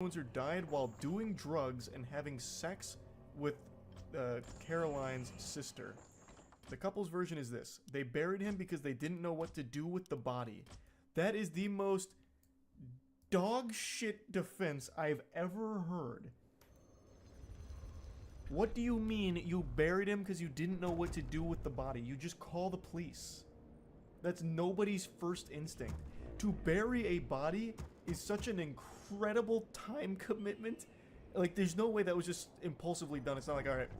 influencer died while doing drugs and having sex with Caroline's sister. The couple's version is this. They buried him because they didn't know what to do with the body. That is the most dog shit defense I've ever heard. What do you mean you buried him because you didn't know what to do with the body? You just call the police. That's nobody's first instinct. To bury a body is such an incredible time commitment. Like, there's no way that was just impulsively done. It's not like, alright,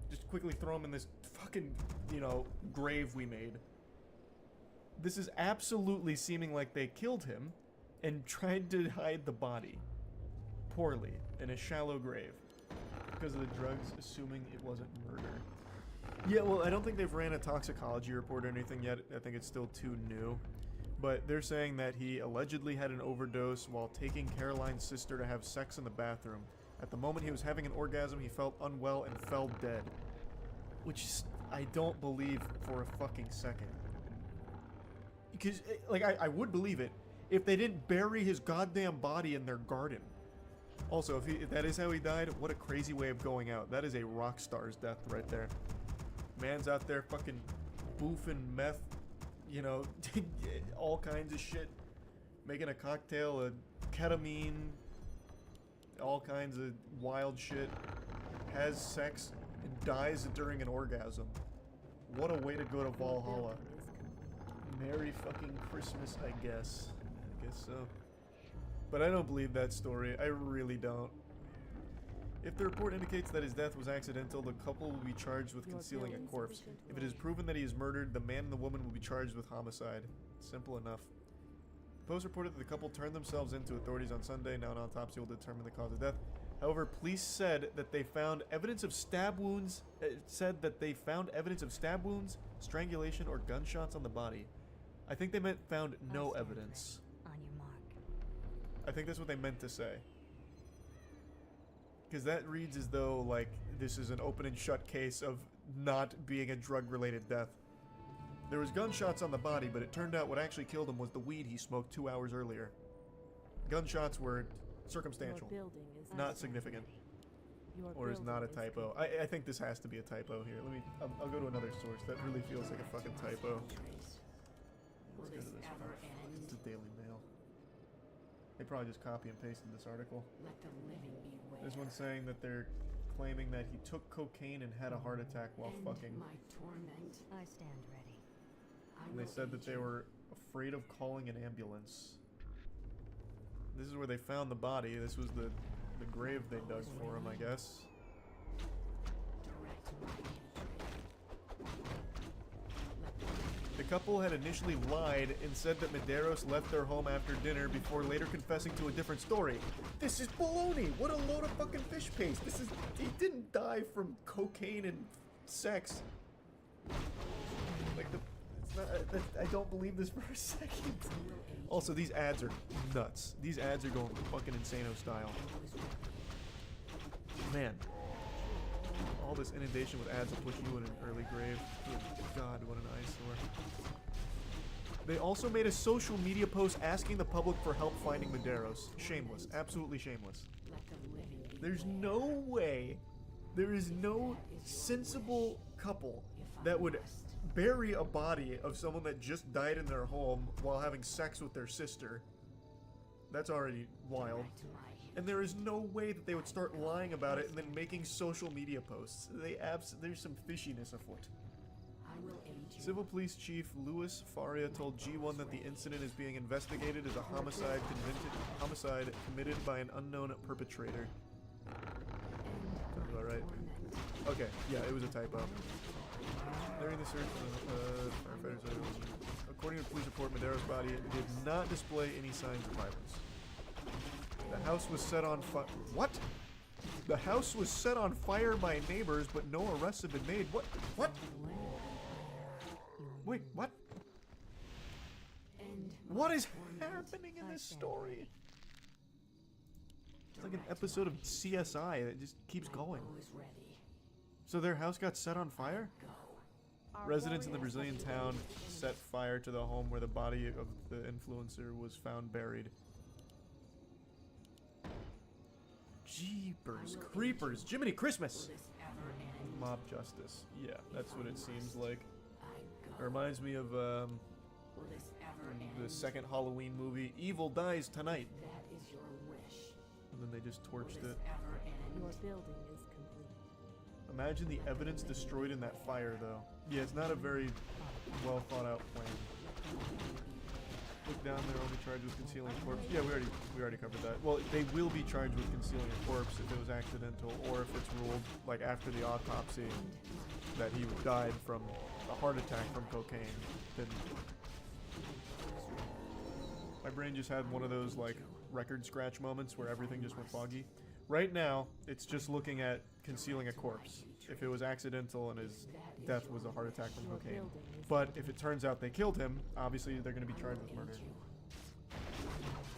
just quickly throw him in this fucking, you know, grave we made. This is absolutely seeming like they killed him and tried to hide the body. Poorly, in a shallow grave. Because of the drugs, assuming it wasn't murder. Yeah, well, I don't think they've ran a toxicology report or anything yet. I think it's still too new. But they're saying that he allegedly had an overdose while taking Caroline's sister to have sex in the bathroom. At the moment he was having an orgasm, he felt unwell and fell dead. Which I don't believe for a fucking second. Because, like, I would believe it if they didn't bury his goddamn body in their garden. Also, if that is how he died, what a crazy way of going out. That is a rock star's death right there. Man's out there fucking boofing meth, you know, all kinds of shit. Making a cocktail of ketamine, all kinds of wild shit. Has sex and dies during an orgasm. What a way to go to Valhalla. Merry fucking Christmas, I guess. I guess so. But I don't believe that story. I really don't. If the report indicates that his death was accidental, the couple will be charged with concealing a corpse. If it is proven that he is murdered, the man and the woman will be charged with homicide. Simple enough. The Post reported that the couple turned themselves in to authorities on Sunday. Now an autopsy will determine the cause of death. However, police said that they found evidence of stab wounds, strangulation, or gunshots on the body. I think they meant found no evidence. On your mark. I think that's what they meant to say. Because that reads as though, like, this is an open and shut case of not being a drug-related death. There was gunshots on the body, but it turned out what actually killed him was the weed he smoked 2 hours earlier. Gunshots were circumstantial, not significant. Or is not a typo. I think this has to be a typo here. I'll go to another source. That really feels like a fucking typo. Let's go to this part. It's the Daily Mail. They probably just copy and pasted this article. Let the living beware. There's one saying that they're claiming that he took cocaine and had a heart attack while fucking. My torment. I stand ready. And they said that they were afraid of calling an ambulance. This is where they found the body. This was the grave they dug for him, I guess. Direct my hatred. The couple had initially lied and said that Medeiros left their home after dinner before later confessing to a different story. This is baloney! What a load of fucking fish paste! He didn't die from cocaine and sex. Like, it's not, I don't believe this for a second. Also, these ads are nuts. These ads are going fucking Insano style. Man. All this inundation with ads will put you in an early grave. Good God, what an eyesore. They also made a social media post asking the public for help finding Medeiros. Shameless. Absolutely shameless. There's no way, there is no sensible couple that would bury a body of someone that just died in their home while having sex with their sister. That's already wild. And there is no way that they would start lying about it and then making social media posts. There's some fishiness afoot. Civil Police Chief Louis Faria told G1 that the incident is being investigated as a homicide committed by an unknown perpetrator. Sounds about right. Okay, yeah, it was a typo. During the search, firefighters said, according to the police report, Medeiros' body did not display any signs of violence. The house was set on fire. What? The house was set on fire by neighbors, but no arrests have been made. What? What? Wait, what? What is happening in this story? It's like an episode of CSI that just keeps going. So their house got set on fire? Residents in the Brazilian town set fire to the home where the body of the influencer was found buried. Jeepers creepers. Jiminy Christmas. Will this ever end? Mob justice. Yeah, that's what it seems like. I It reminds me of Will this ever the end? second Halloween movie, Evil Dies Tonight. That is your wish. And then they just Will torched this it. ever end? Your building is complete. Imagine the evidence destroyed in that fire, though. Yeah, it's not a very well thought out plan. Look down there, only charged with concealing a corpse. Yeah, we already covered that. Well, they will be charged with concealing a corpse if it was accidental, or if it's ruled, like after the autopsy, that he died from a heart attack from cocaine. Then my brain just had one of those like record scratch moments where everything just went foggy. Right now, it's just looking at concealing a corpse. If it was accidental and his death was a heart attack from cocaine. But if it turns out they killed him, obviously they're going to be charged with murder.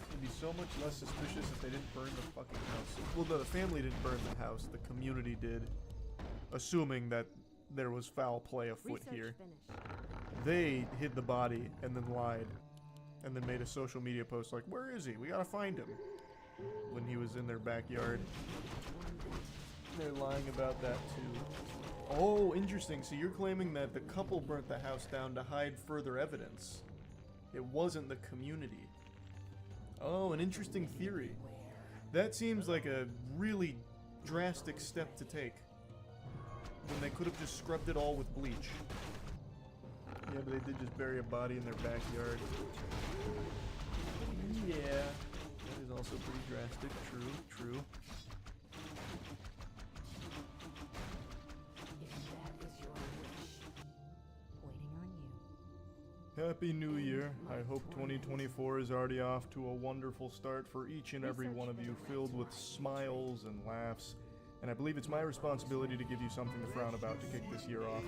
It'd be so much less suspicious if they didn't burn the fucking house. Well, no, the family didn't burn the house. The community did. Assuming that there was foul play afoot Research here. finished. They hid the body and then lied. And then made a social media post like, where is he? We gotta find him. When he was in their backyard. They're lying about that too. Oh, interesting. So you're claiming that the couple burnt the house down to hide further evidence. It wasn't the community. Oh, an interesting theory. That seems like a really drastic step to take. When they could have just scrubbed it all with bleach. Yeah, but they did just bury a body in their backyard. Yeah. That is also pretty drastic. True, true. If that is your wish. Waiting on you. Happy New Year. I hope 2024 is already off to a wonderful start for each and every one of you, filled with smiles and laughs. And I believe it's my responsibility to give you something to frown about to kick this year off.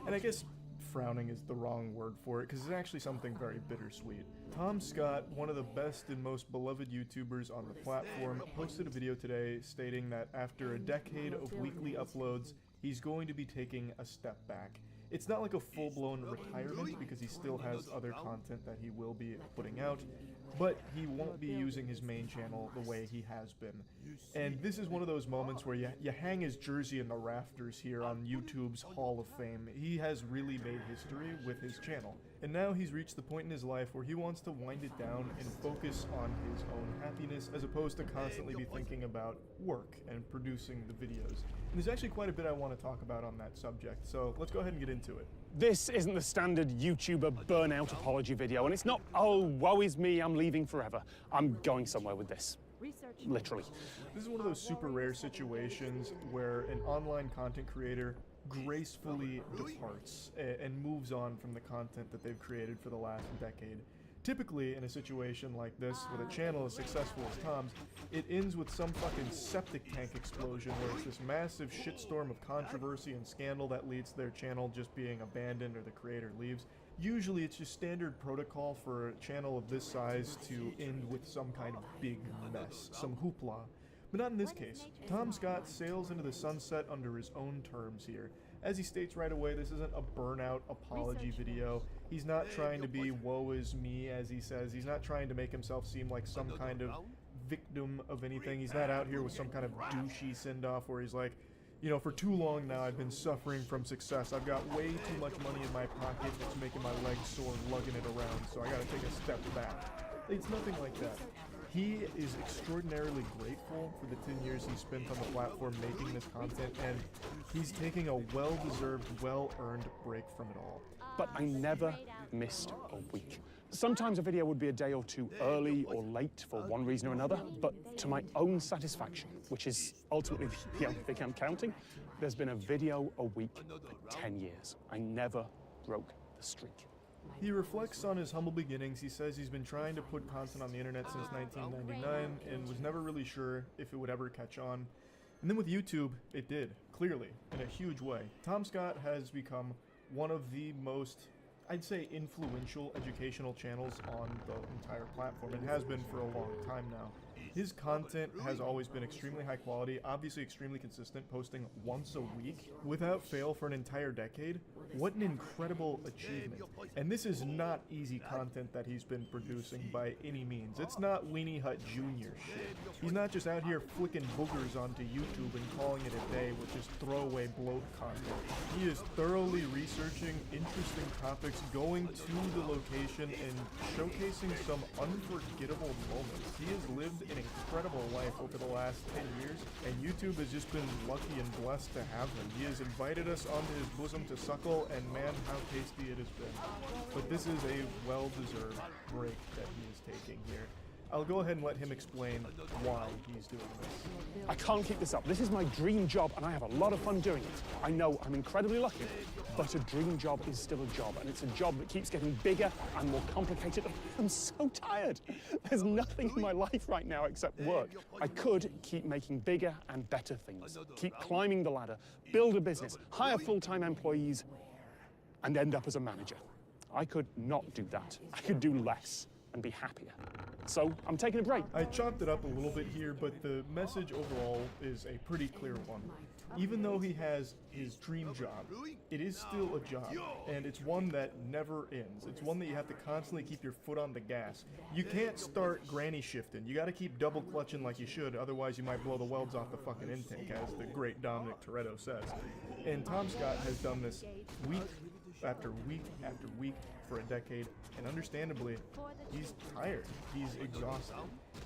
And I guess frowning is the wrong word for it, because it's actually something very bittersweet. Tom Scott, one of the best and most beloved YouTubers on the platform, posted a video today stating that after a decade of weekly uploads, he's going to be taking a step back. It's not like a full-blown retirement, because he still has other content that he will be putting out, but he won't be using his main channel the way he has been. And this is one of those moments where you hang his jersey in the rafters here on YouTube's Hall of Fame. He has really made history with his channel. And now he's reached the point in his life where he wants to wind it down and focus on his own happiness, as opposed to constantly be thinking about work and producing the videos. And there's actually quite a bit I want to talk about on that subject, so let's go ahead and get into it. This isn't the standard YouTuber burnout apology video, and it's not, oh, woe is me, I'm leaving forever. I'm going somewhere with this. Research Literally. This is one of those super rare situations where an online content creator gracefully departs and moves on from the content that they've created for the last decade. Typically, in a situation like this, with a channel as successful as Tom's, it ends with some fucking septic tank explosion where it's this massive shitstorm of controversy and scandal that leads to their channel just being abandoned or the creator leaves. Usually it's just standard protocol for a channel of this size to end with some kind of big mess, some hoopla. But not in this case. Tom Scott sails into the sunset under his own terms here. As he states right away, this isn't a burnout apology video. He's not trying to be woe is me, as he says. He's not trying to make himself seem like some kind of victim of anything. He's not out here with some kind of douchey send-off where he's like, you know, for too long now I've been suffering from success. I've got way too much money in my pocket. It's making my legs sore lugging it around, so I gotta take a step back. It's nothing like that. He is extraordinarily grateful for the 10 years he spent on the platform making this content, and he's taking a well-deserved, well-earned break from it all. But I never missed a week. Sometimes a video would be a day or two early or late for one reason or another, but to my own satisfaction, which is ultimately the only thing I'm counting, there's been a video a week for 10 years. I never broke the streak. He reflects on his humble beginnings. He says he's been trying to put content on the internet since 1999 and was never really sure if it would ever catch on. And then with YouTube, it did, clearly, in a huge way. Tom Scott has become one of the most, I'd say, influential educational channels on the entire platform. It has been for a long time now. His content has always been extremely high quality, obviously extremely consistent, posting once a week without fail for an entire decade. What an incredible achievement. And this is not easy content that he's been producing by any means. It's not Weenie Hut Jr. shit. He's not just out here flicking boogers onto YouTube and calling it a day with just throwaway bloat content. He is thoroughly researching interesting topics, going to the location and showcasing some unforgettable moments. He has lived an incredible life over the last 10 years, and YouTube has just been lucky and blessed to have him. He has invited us onto his bosom to suckle, and man, how tasty it has been. But this is a well-deserved break that he is taking here. I'll go ahead and let him explain why he's doing this. I can't keep this up. This is my dream job, and I have a lot of fun doing it. I know I'm incredibly lucky, but a dream job is still a job, and it's a job that keeps getting bigger and more complicated. I'm so tired. There's nothing in my life right now except work. I could keep making bigger and better things, keep climbing the ladder, build a business, hire full-time employees, and end up as a manager. I could not do that. I could do less and be happier. So I'm taking a break. I chopped it up a little bit here, but the message overall is a pretty clear one. Even though he has his dream job, it is still a job, and it's one that never ends. It's one that you have to constantly keep your foot on the gas. You can't start granny shifting. You gotta keep double clutching like you should, otherwise you might blow the welds off the fucking intake, as the great Dominic Toretto says. And Tom Scott has done this week after week after week for a decade, and understandably, he's tired. He's exhausted.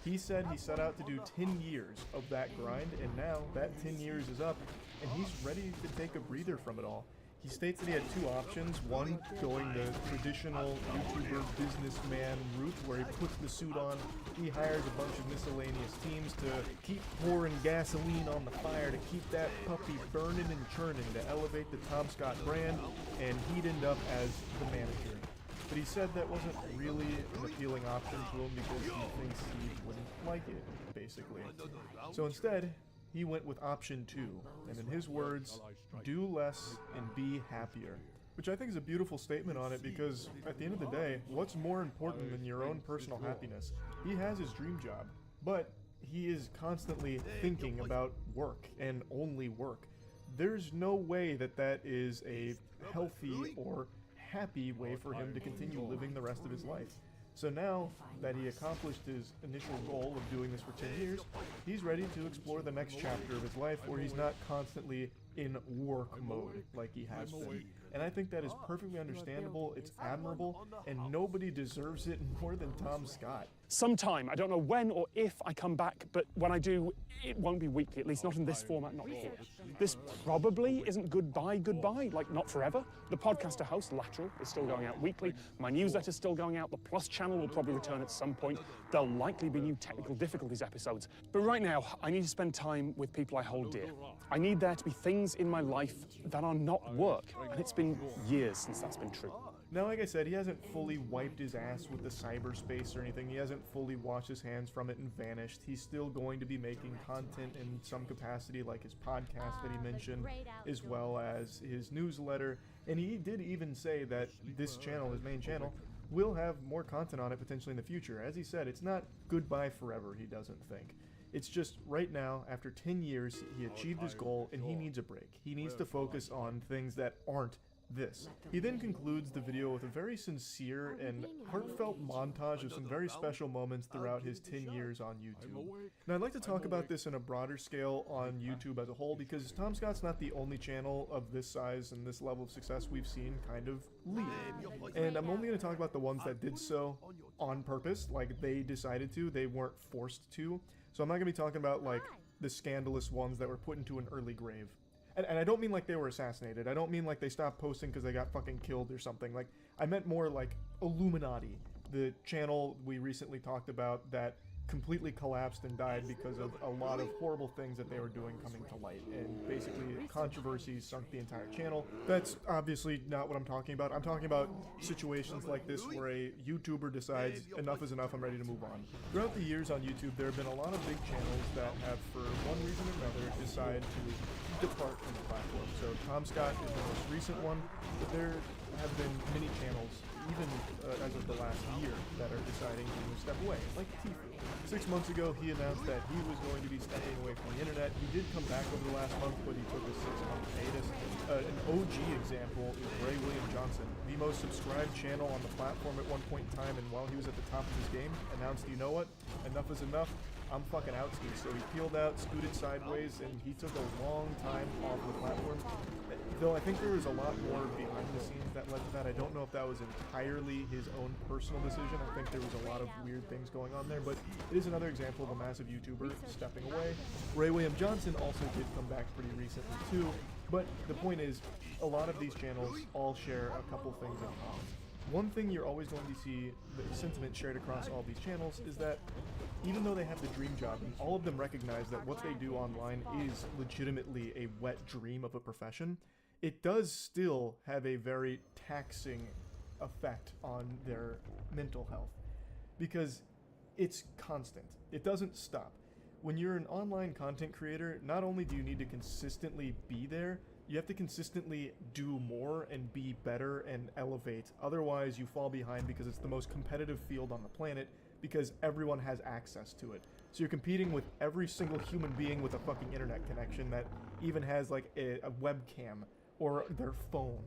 He said he set out to do 10 years of that grind, and now that 10 years is up, and he's ready to take a breather from it all. He states that he had two options. One, going the traditional YouTuber businessman route, where he puts the suit on, he hires a bunch of miscellaneous teams to keep pouring gasoline on the fire, to keep that puppy burning and churning, to elevate the Tom Scott brand, and he'd end up as the manager. But he said that wasn't really an appealing option to him because he thinks he wouldn't like it, basically. So instead, he went with option 2, and in his words, do less and be happier. Which I think is a beautiful statement on it, because at the end of the day, what's more important than your own personal happiness? He has his dream job, but he is constantly thinking about work and only work. There's no way that that is a healthy or happy way for him to continue living the rest of his life. So now that he accomplished his initial goal of doing this for 10 years, he's ready to explore the next chapter of his life where he's not constantly in work mode like he has been. And I think that is perfectly understandable, it's admirable, and nobody deserves it more than Tom Scott. Sometime, I don't know when or if I come back, but when I do, it won't be weekly, at least not in this format, not here. This probably isn't goodbye, like not forever. The podcast I host, Lateral, is still going out weekly. My newsletter's still going out. The Plus channel will probably return at some point. There'll likely be new technical difficulties episodes. But right now, I need to spend time with people I hold dear. I need there to be things in my life that are not work, and it's been years since that's been true. Now, like I said, he hasn't fully wiped his ass with the cyberspace or anything. He hasn't fully washed his hands from it and vanished. He's still going to be making content in some capacity, like his podcast that he mentioned, as well as his newsletter. And he did even say that this channel, his main channel, will have more content on it potentially in the future. As he said, it's not goodbye forever, he doesn't think. It's just right now, after 10 years, he achieved his goal and he needs a break. He needs to focus on things that aren't this. He then concludes the video with a very sincere and heartfelt montage of some very special moments throughout his 10 years on YouTube. Now, I'd like to talk about this in a broader scale on YouTube as a whole, because Tom Scott's not the only channel of this size and this level of success we've seen kind of leave. And I'm only going to talk about the ones that did so on purpose, like they decided to, they weren't forced to. So I'm not going to be talking about like the scandalous ones that were put into an early grave. And I don't mean like they were assassinated. I don't mean like they stopped posting because they got fucking killed or something. Like, I meant more like Illuminati, the channel we recently talked about that completely collapsed and died because of a lot of horrible things that they were doing coming to light. And basically, controversies sunk the entire channel. That's obviously not what I'm talking about. I'm talking about situations like this where a YouTuber decides, enough is enough, I'm ready to move on. Throughout the years on YouTube, there have been a lot of big channels that have, for one reason or another, decided to depart from the platform. So Tom Scott is the most recent one, but there have been many channels even as of the last year, that are deciding to step away, like Tfue. 6 months ago, he announced that he was going to be staying away from the internet. He did come back over the last month, but he took a 6-month hiatus. An OG example is Ray William Johnson, the most subscribed channel on the platform at one point in time, and while he was at the top of his game, announced, you know what, enough is enough, I'm fucking out ski. So he peeled out, scooted sideways, and he took a long time off the platform. Though I think there was a lot more behind the scenes that led to that. I don't know if that was entirely his own personal decision. I think there was a lot of weird things going on there, but it is another example of a massive YouTuber stepping away. Ray William Johnson also did come back pretty recently too, but the point is, a lot of these channels all share a couple things in common. One thing you're always going to see, the sentiment shared across all these channels, is that even though they have the dream job, and all of them recognize that what they do online is legitimately a wet dream of a profession, it does still have a very taxing effect on their mental health. Because it's constant. It doesn't stop. When you're an online content creator, not only do you need to consistently be there, you have to consistently do more and be better and elevate. Otherwise, you fall behind because it's the most competitive field on the planet because everyone has access to it. So you're competing with every single human being with a fucking internet connection that even has like a webcam or their phone.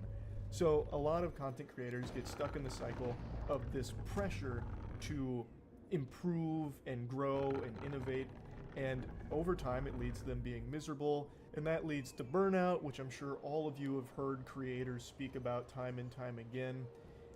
So a lot of content creators get stuck in the cycle of this pressure to improve and grow and innovate, and over time it leads to them being miserable, and that leads to burnout, which I'm sure all of you have heard creators speak about time and time again.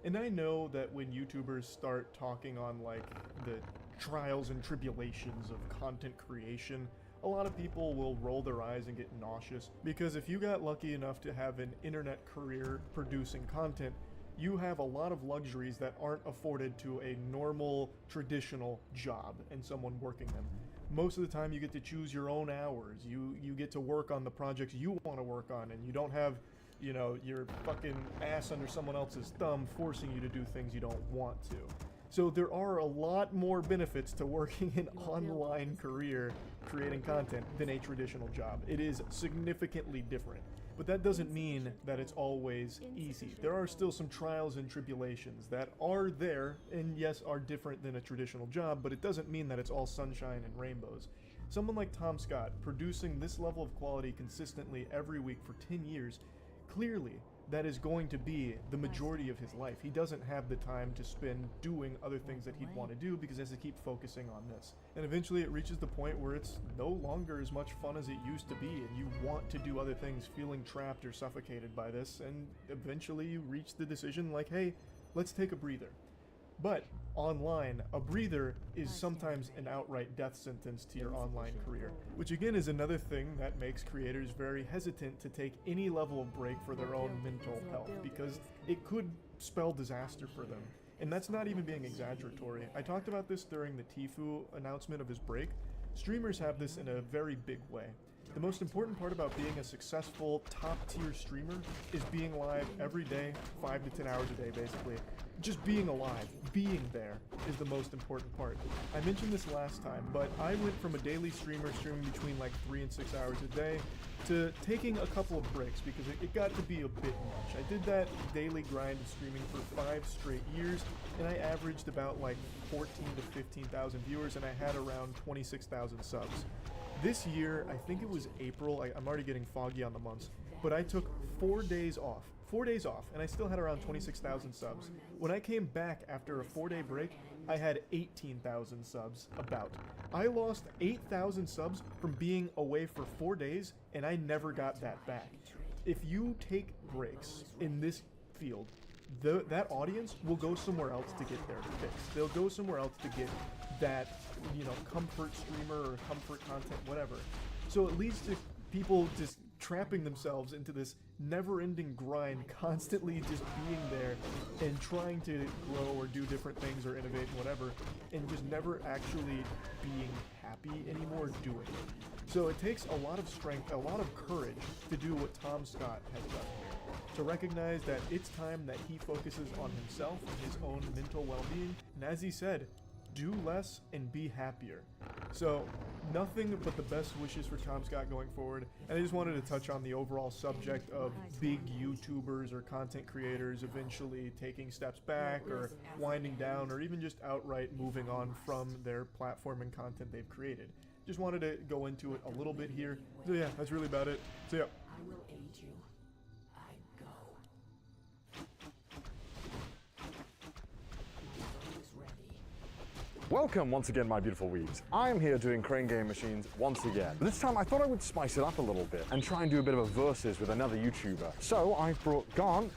And I know that when YouTubers start talking on like the trials and tribulations of content creation, a lot of people will roll their eyes and get nauseous, because if you got lucky enough to have an internet career producing content, you have a lot of luxuries that aren't afforded to a normal, traditional job and someone working them. Most of the time you get to choose your own hours, you get to work on the projects you want to work on, and you don't have, you know, your fucking ass under someone else's thumb forcing you to do things you don't want to. So there are a lot more benefits to working an online career creating content than a traditional job. It is significantly different. But that doesn't mean that it's always easy. There are still some trials and tribulations that are there, and yes, are different than a traditional job, but it doesn't mean that it's all sunshine and rainbows. Someone like Tom Scott, producing this level of quality consistently every week for 10 years, clearly that is going to be the majority of his life. He doesn't have the time to spend doing other things that he'd want to do because he has to keep focusing on this. And eventually it reaches the point where it's no longer as much fun as it used to be, and you want to do other things feeling trapped or suffocated by this, and eventually you reach the decision like, hey, let's take a breather. But online, a breather is sometimes an outright death sentence to your online career, which again is another thing that makes creators very hesitant to take any level of break for their own mental health, because it could spell disaster for them. And that's not even being exaggeratory. I talked about this during the Tfue announcement of his break. Streamers have this in a very big way. The most important part about being a successful top-tier streamer is being live every day, 5 to 10 hours a day basically. Just being alive, being there, is the most important part. I mentioned this last time, but I went from a daily streamer streaming between like 3 and 6 hours a day to taking a couple of breaks because it got to be a bit much. I did that daily grind of streaming for 5 straight years, and I averaged about like 14 to 15,000 viewers, and I had around 26,000 subs. This year, I think it was April, I'm already getting foggy on the months, but I took 4 days off. 4 days off, and I still had around 26,000 subs. When I came back after a 4-day break, I had 18,000 subs, about. I lost 8,000 subs from being away for 4 days, and I never got that back. If you take breaks in this field, that audience will go somewhere else to get their fix. They'll go somewhere else to get that, you know, comfort streamer or comfort content, whatever. So it leads to people just trapping themselves into this never-ending grind, constantly just being there and trying to grow or do different things or innovate and whatever, and just never actually being happy anymore doing it. So it takes a lot of strength, a lot of courage to do what Tom Scott has done here. To recognize that it's time that he focuses on himself and his own mental well-being, and as he said, do less and be happier. So nothing but the best wishes for Tom Scott going forward. And I just wanted to touch on the overall subject of big YouTubers or content creators eventually taking steps back or winding down or even just outright moving on from their platform and content they've created. Just wanted to go into it a little bit here. So yeah, that's really about it. So yeah. I will aid you. I go. My bow is ready. Welcome once again, my beautiful weebs. I'm here doing Crane Game Machines once again. This time I thought I would spice it up a little bit and try and do a bit of a versus with another YouTuber. So I brought Gaunt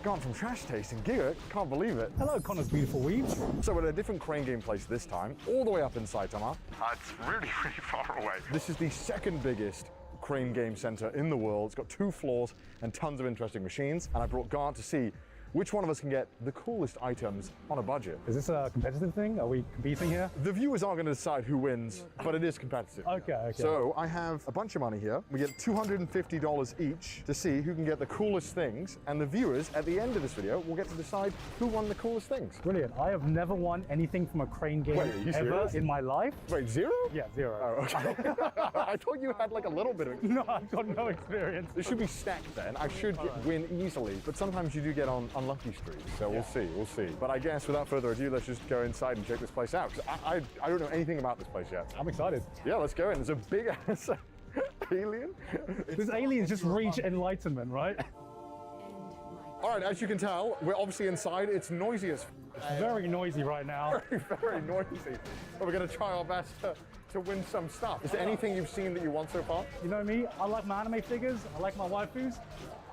from Trash Taste and Giga, can't believe it. Hello, Connor's beautiful weebs. So we're at a different crane game place this time, all the way up in Saitama. It's really, really far away. This is the second biggest crane game center in the world. It's got 2 floors and tons of interesting machines. And I brought Gaunt to see which one of us can get the coolest items on a budget. Is this a competitive thing? Are we competing here? The viewers aren't going to decide who wins, but it is competitive. Okay. So I have a bunch of money here. We get $250 each to see who can get the coolest things, and the viewers at the end of this video will get to decide who won the coolest things. Brilliant. I have never won anything from a crane game Wait, are you ever serious? in my life. Wait, 0? Yeah, 0. Oh, okay. I thought you had like a little bit of. No, I've got no experience. This should be stacked then. I should win easily, but sometimes you do get on unlucky streaks, so we'll see. But I guess without further ado, let's just go inside and check this place out. 'Cause I don't know anything about this place yet. I'm excited. Yeah, let's go in. There's a big ass alien. This alien's just reached enlightenment, right? All right, as you can tell, we're obviously inside. It's noisy as It's very noisy right now. very noisy. But we're gonna try our best to win some stuff. Is there anything you've seen that you want so far? You know me, I like my anime figures, I like my waifus.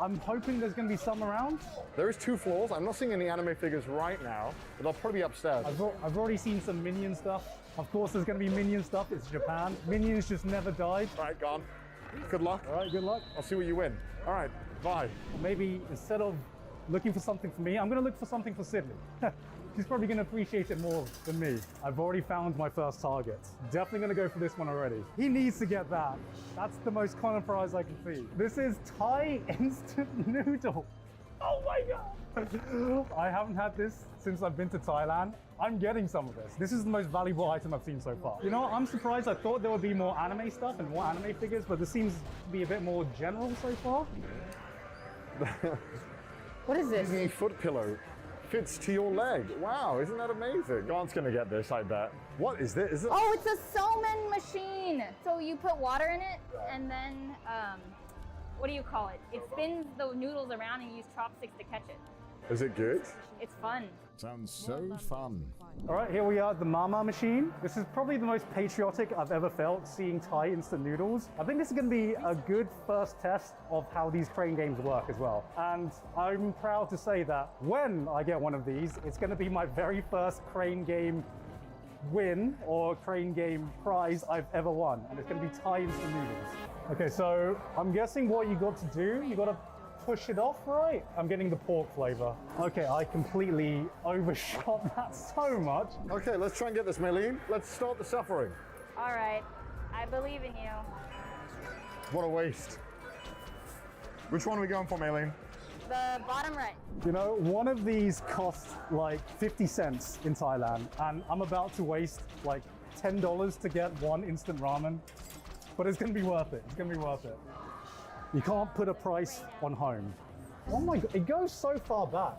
I'm hoping there's gonna be some around. There is 2 floors. I'm not seeing any anime figures right now, but they'll probably be upstairs. I've already seen some Minion stuff. Of course there's gonna be Minion stuff, it's Japan. Minions just never died. All right, gone. Good luck. All right, good luck. I'll see what you win. All right, bye. Maybe instead of looking for something for me, I'm gonna look for something for Sydney. She's probably gonna appreciate it more than me. I've already found my first target. Definitely gonna go for this one already. He needs to get that. That's the most common prize I can see. This is Thai instant noodle. Oh my God. I haven't had this since I've been to Thailand. I'm getting some of this. This is the most valuable item I've seen so far. You know what? I'm surprised. I thought there would be more anime stuff and more anime figures, but this seems to be a bit more general so far. What is this? Disney foot pillow fits to your leg. Wow, isn't that amazing? Gaunt's gonna get this, I bet. What is this? Is it? Oh, it's a Somen machine. So you put water in it, and then what do you call it? It spins the noodles around, and you use chopsticks to catch it. Is it good? It's fun. Sounds so fun. All right, here we are at the Mama machine. This is probably the most patriotic I've ever felt seeing Thai instant noodles. I think this is going to be a good first test of how these crane games work as well. And I'm proud to say that when I get one of these, it's going to be my very first crane game win or crane game prize I've ever won. And it's going to be Thai instant noodles. Okay, so I'm guessing what you got to do, you got to push it off, right? I'm getting the pork flavor. Okay, I completely overshot that so much. Okay, let's try and get this, Maylene. Let's start the suffering. All right, I believe in you. What a waste. Which one are we going for, Maylene? The bottom right. You know, one of these costs like 50 cents in Thailand, and I'm about to waste like $10 to get one instant ramen, but it's gonna be worth it. It's gonna be worth it. You can't put a price on home. Oh my God, it goes so far back.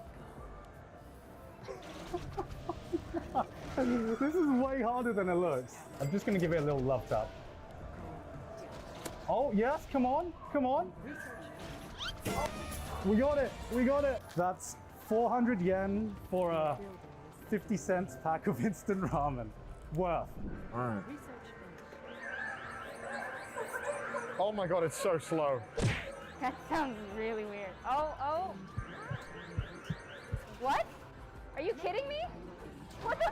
This is way harder than it looks. I'm just gonna give it a little love tap. Oh yes, come on, come on. Oh, we got it, we got it. That's 400 yen for a 50 cents pack of instant ramen. Worth. All right. Oh my God, it's so slow. That sounds really weird. Oh. What? Are you kidding me? What the?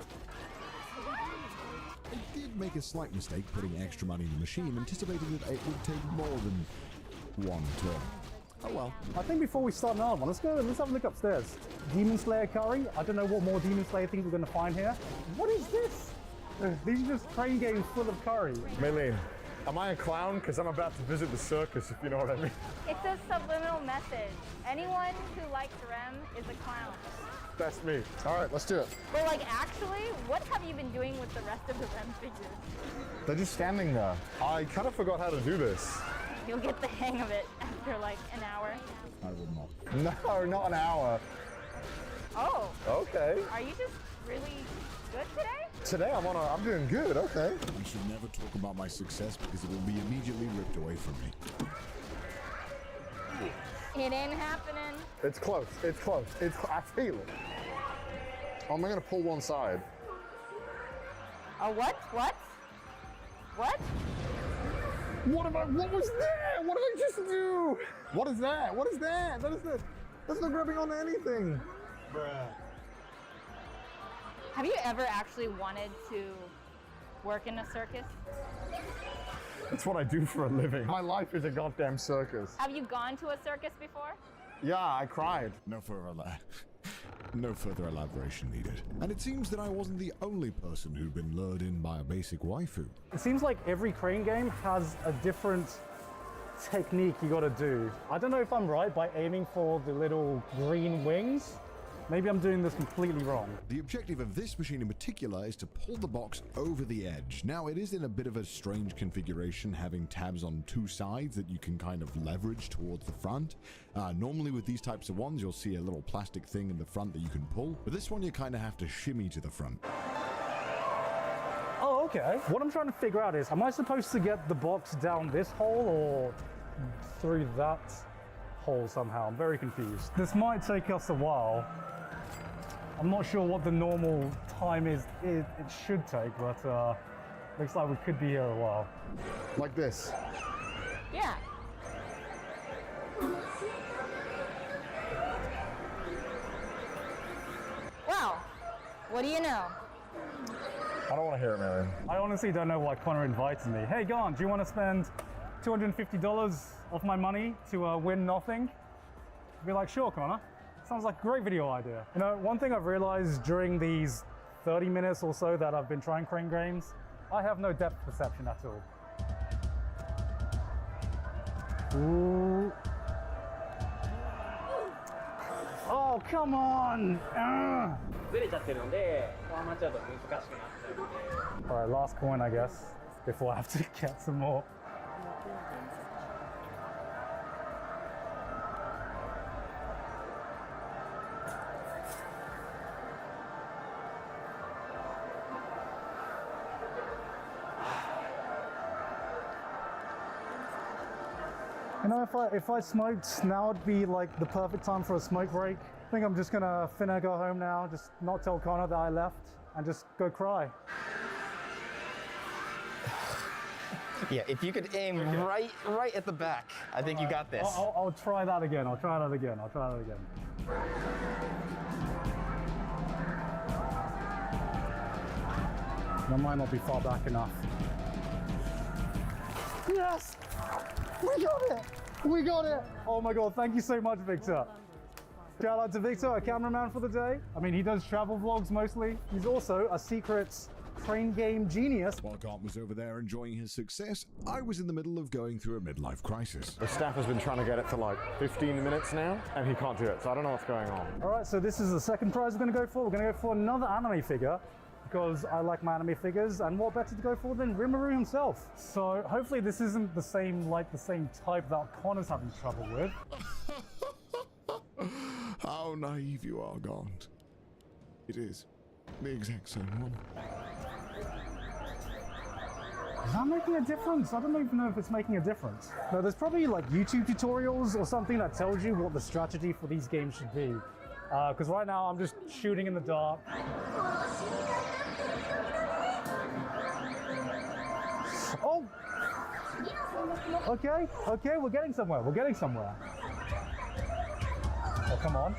I did make a slight mistake putting extra money in the machine, anticipating that it would take more than one turn. Oh well. I think before we start another one, let's have a look upstairs. Demon Slayer curry. I don't know what more Demon Slayer things we're gonna find here. What is this? These are just crane games full of curry. Maylene, Am I a clown? Because I'm about to visit the circus, if you know what I mean. It's a subliminal message. Anyone who likes Rem is a clown. That's me. All right, let's do it. But like actually, what have you been doing with the rest of the Rem figures? They're just standing there. I kind of forgot how to do this. You'll get the hang of it after like an hour. I will not. No, not an hour. Oh, Okay. are you just really good today? Today I'm doing good, okay. I should never talk about my success because it will be immediately ripped away from me. It ain't happening. It's close, I feel it. Oh, am I gonna pull one side? Oh, what? What? What? What was that? What did I just do? What is that? What is that? That's not grabbing onto anything. Have you ever actually wanted to work in a circus? That's what I do for a living. My life is a goddamn circus. Have you gone to a circus before? Yeah, I cried. No further elaboration needed. And it seems that I wasn't the only person who'd been lured in by a basic waifu. It seems like every crane game has a different technique you gotta do. I don't know if I'm right by aiming for the little green wings. Maybe I'm doing this completely wrong. The objective of this machine in particular is to pull the box over the edge. Now, it is in a bit of a strange configuration, having tabs on two sides that you can kind of leverage towards the front. Normally with these types of ones, you'll see a little plastic thing in the front that you can pull, but this one you kind of have to shimmy to the front. Oh, okay. What I'm trying to figure out is, am I supposed to get the box down this hole or through that hole somehow? I'm very confused. This might take us a while. I'm not sure what the normal time is it should take, but looks like we could be here a while. Like this. Yeah. Well, what do you know? I don't want to hear it, Marion. I honestly don't know why Connor invited me. Hey, Garn, do you want to spend $250 of my money to win nothing? I'd be like, sure, Connor. Sounds like a great video idea. You know, one thing I've realized during these 30 minutes or so that I've been trying crane games, I have no depth perception at all. Ooh. Oh, come on! Alright, last coin, I guess, before I have to get some more. You know, if I smoked, now would be like the perfect time for a smoke break. I think I'm just gonna finna go home now, just not tell Connor that I left, and just go cry. Yeah, if you could aim right at the back, I think you got this. I'll try that again. I'll try that again. That might not be far back enough. Yes! We got it! We got it! Oh my god, thank you so much, Victor. Shout out to Victor, our cameraman for the day. I mean, he does travel vlogs mostly. He's also a secret crane game genius. While Gaunt was over there enjoying his success, I was in the middle of going through a midlife crisis. The staff has been trying to get it for like 15 minutes now, and he can't do it, so I don't know what's going on. All right, so this is the second prize we're gonna go for. We're gonna go for another anime figure, because I like my anime figures, and what better to go for than Rimuru himself. So hopefully this isn't the same type that Connor's having trouble with. How naive you are, Gaunt. It is the exact same one. Is that making a difference? I don't even know if it's making a difference. No, there's probably like YouTube tutorials or something that tells you what the strategy for these games should be. Because right now I'm just shooting in the dark. Oh! Okay, we're getting somewhere. Oh, come on.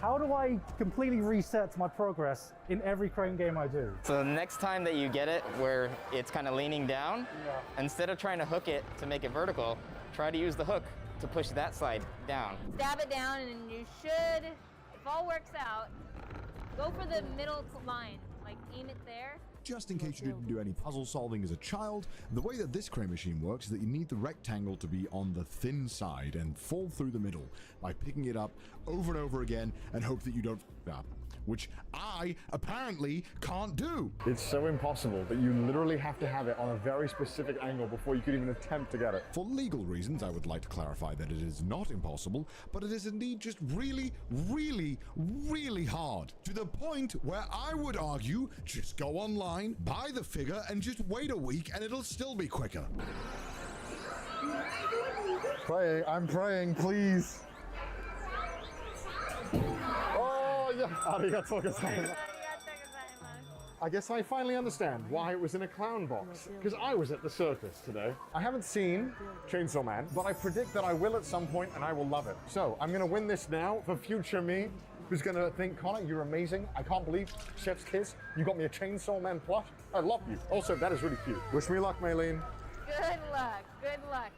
How do I completely reset my progress in every crane game I do? So the next time that you get it where it's kind of leaning down, instead of trying to hook it to make it vertical, try to use the hook to push that side down. Stab it down, and you should, if all works out, go for the middle line. Like aim it there. Just in case you didn't do any puzzle solving as a child, the way that this crane machine works is that you need the rectangle to be on the thin side and fall through the middle by picking it up over and over again and hope that you don't f up, which I apparently can't do. It's so impossible that you literally have to have it on a very specific angle before you could even attempt to get it. For legal reasons, I would like to clarify that it is not impossible, but it is indeed just really, really, really hard. To the point where I would argue, just go online, buy the figure, and just wait a week and it'll still be quicker. Praying, I'm praying, please. Oh, yeah. Arigatou gozaimasu. I guess I finally understand why it was in a clown box, because I was at the circus today. I haven't seen Chainsaw Man, but I predict that I will at some point and I will love it. So I'm gonna win this now for future me, who's gonna think, Connor, you're amazing. I can't believe Chef's Kiss, you got me a Chainsaw Man plush. I love you. Also, that is really cute. Wish me luck, Maylene. Good luck. Good luck.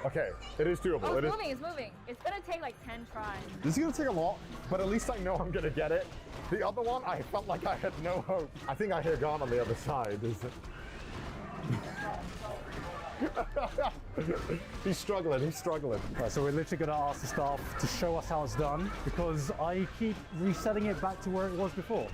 Okay, it is doable. Oh, it's moving. It's moving. It's gonna take like 10 tries. This is gonna take a lot, but at least I know I'm gonna get it. The other one, I felt like I had no hope. I think I hear Garn on the other side. He's struggling, he's struggling. Right, so we're literally gonna ask the staff to show us how it's done because I keep resetting it back to where it was before.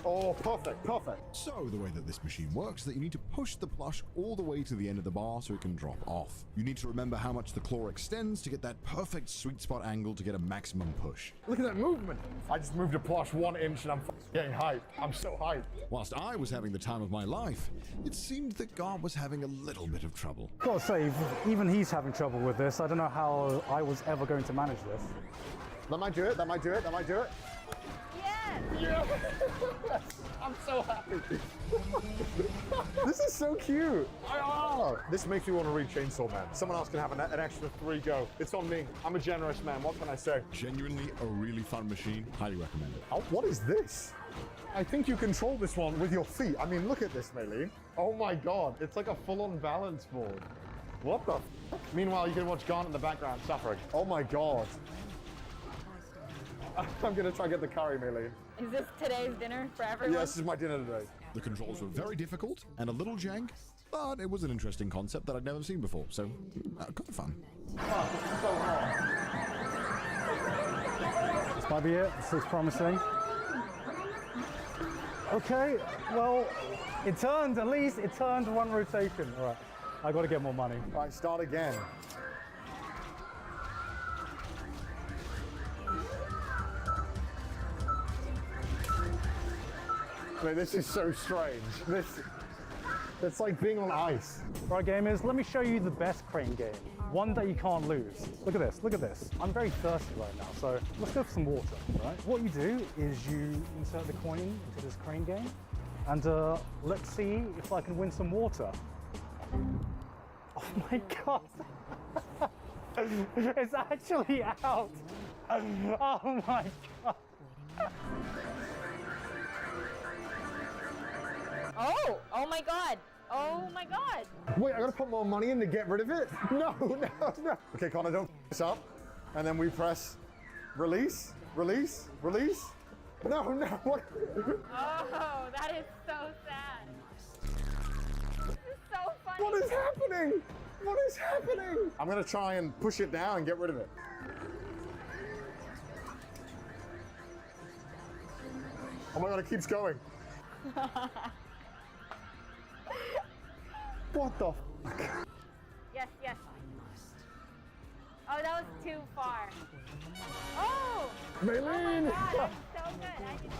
Oh, perfect, perfect. So the way that this machine works is that you need to push the plush all the way to the end of the bar so it can drop off. You need to remember how much the claw extends to get that perfect sweet spot angle to get a maximum push. Look at that movement. I just moved a plush 1 inch and I'm getting hyped. I'm so hyped. Whilst I was having the time of my life, it seemed that Gar was having a little bit of trouble. Gotta say, even he's having trouble with this. I don't know how I was ever going to manage this. That might do it, that might do it, that might do it. Yes! Yes! I'm so happy. This is so cute. This makes me want to read Chainsaw Man. Someone else can have an extra 3 go. It's on me. I'm a generous man. What can I say? Genuinely a really fun machine. Highly recommend it. Oh, what is this? I think you control this one with your feet. I mean, look at this, Maylene. Oh my God. It's like a full-on balance board. What the f? Meanwhile, you can watch Garn in the background suffering. Oh my God. I'm gonna try and get the curry, Maylene. Is this today's dinner for everyone? Yes, this is my dinner today. The controls were very difficult and a little jank, but it was an interesting concept that I'd never seen before, so kind of fun. Oh, this is so hard. This might be it. This looks promising. Okay, well, it turned, at least it turned 1 rotation. All right, I gotta get more money. All right, start again. Wait, this is so strange. It's like being on ice. Right, gamers, let me show you the best crane game. One that you can't lose. Look at this, look at this. I'm very thirsty right now, so let's go for some water, right? What you do is you insert the coin into this crane game, and let's see if I can win some water. Oh my God. It's actually out. Oh my God. Oh! Oh my God! Oh my God! Wait, I gotta put more money in to get rid of it? No, no, no. Okay, Connor, don't f this up. And then we press release, release, release. No, no, what? Oh, that is so sad. This is so funny. What is happening? What is happening? I'm gonna try and push it down and get rid of it. Oh my God, it keeps going. What the f? Yes, yes. Oh, that was too far. Oh! Maylene! Oh my God, that's so good.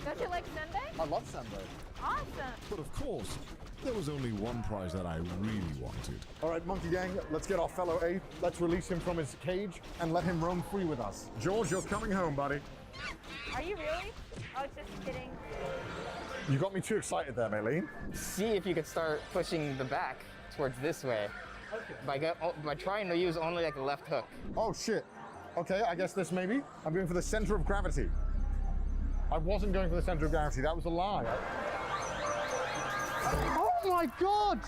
Don't you like Sunday? I love Sunday. Awesome. But of course, there was only one prize that I really wanted. All right, Monkey Gang, let's get our fellow ape. Let's release him from his cage and let him roam free with us. George, you're coming home, buddy. Are you really? Oh, just kidding. You got me too excited there, Maylene. See if you could start pushing the back towards this way. By trying to use only like the left hook. Oh, shit. Okay, I guess this maybe. I'm going for the center of gravity. I wasn't going for the center of gravity. That was a lie. Oh my God!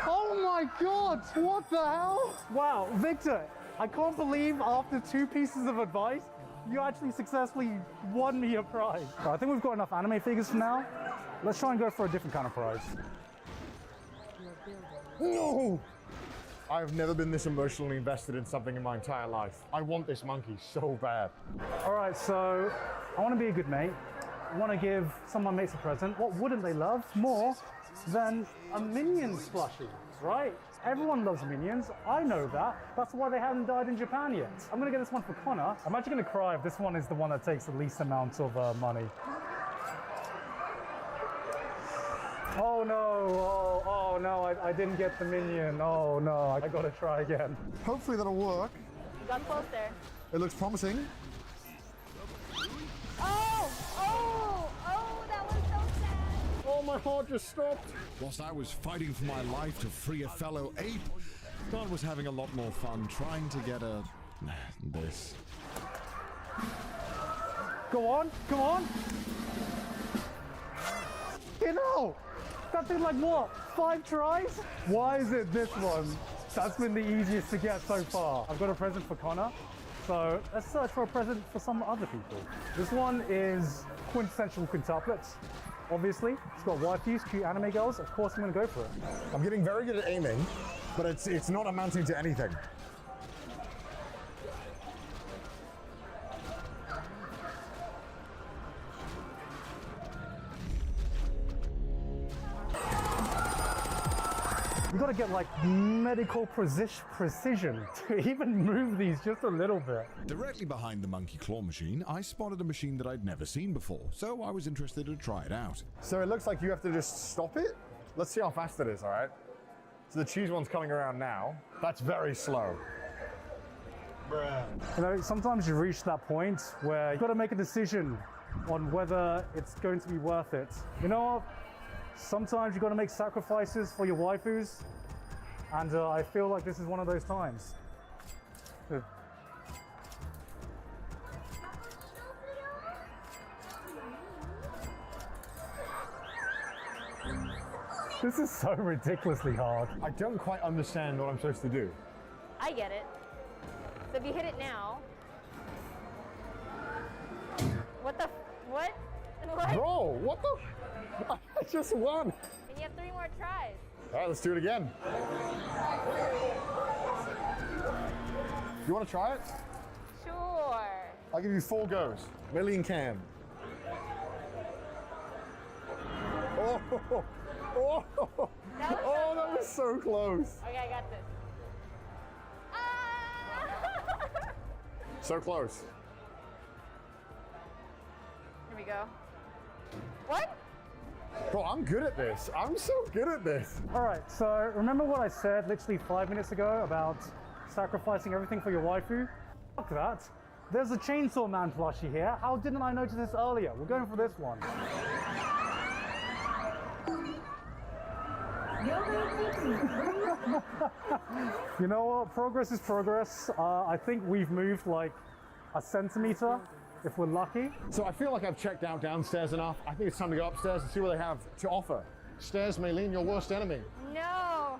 Oh my God! What the hell? Wow, Victor, I can't believe after 2 pieces of advice, you actually successfully won me a prize. Right, I think we've got enough anime figures for now. Let's try and go for a different kind of prize. No! I've never been this emotionally invested in something in my entire life. I want this monkey so bad. All right, so I want to be a good mate. I want to give some of my mates a present. What wouldn't they love more than a Minions plushie, right? Everyone loves Minions. I know that. That's why they haven't died in Japan yet. I'm going to get this one for Connor. I'm actually going to cry if this one is the one that takes the least amount of money. Oh no, oh no, I didn't get the Minion. Oh no, I gotta try again. Hopefully that'll work. You got close there. It looks promising. Oh, that was so sad. Oh, my heart just stopped. Whilst I was fighting for my life to free a fellow ape, God was having a lot more fun trying to get this. Go on, come on. You know, that took like what, 5 tries? Why is it this one? That's been the easiest to get so far. I've got a present for Connor, so let's search for a present for some other people. This one is quintessential quintuplets. Obviously, it's got waifus, cute anime girls. Of course, I'm gonna go for it. I'm getting very good at aiming, but it's not amounting to anything. You gotta get like medical precision to even move these just a little bit. Directly behind the monkey claw machine, I spotted a machine that I'd never seen before, so I was interested to try it out. So it looks like you have to just stop it. Let's see how fast it is, all right? So the cheese one's coming around now. That's very slow. Bruh. You know, sometimes you reach that point where you gotta make a decision on whether it's going to be worth it. You know what? Sometimes you gotta make sacrifices for your waifus, and I feel like this is one of those times. This is so ridiculously hard. I don't quite understand what I'm supposed to do. I get it. So if you hit it now. What? Bro, what the? I just won. And you have 3 more tries. All right, let's do it again. You want to try it? Sure. I'll give you 4 goes. Million can. Oh, that was so close. Okay, I got this. So close. Here we go. What? Bro, I'm good at this. I'm so good at this. All right, so remember what I said literally 5 minutes ago about sacrificing everything for your waifu? Fuck that. There's a Chainsaw Man plushie here. How didn't I notice this earlier? We're going for this one. You know what? Progress is progress. I think we've moved like a centimeter if we're lucky. So I feel like I've checked out downstairs enough. I think it's time to go upstairs and see what they have to offer. Stairs, Maylene, your worst enemy. No.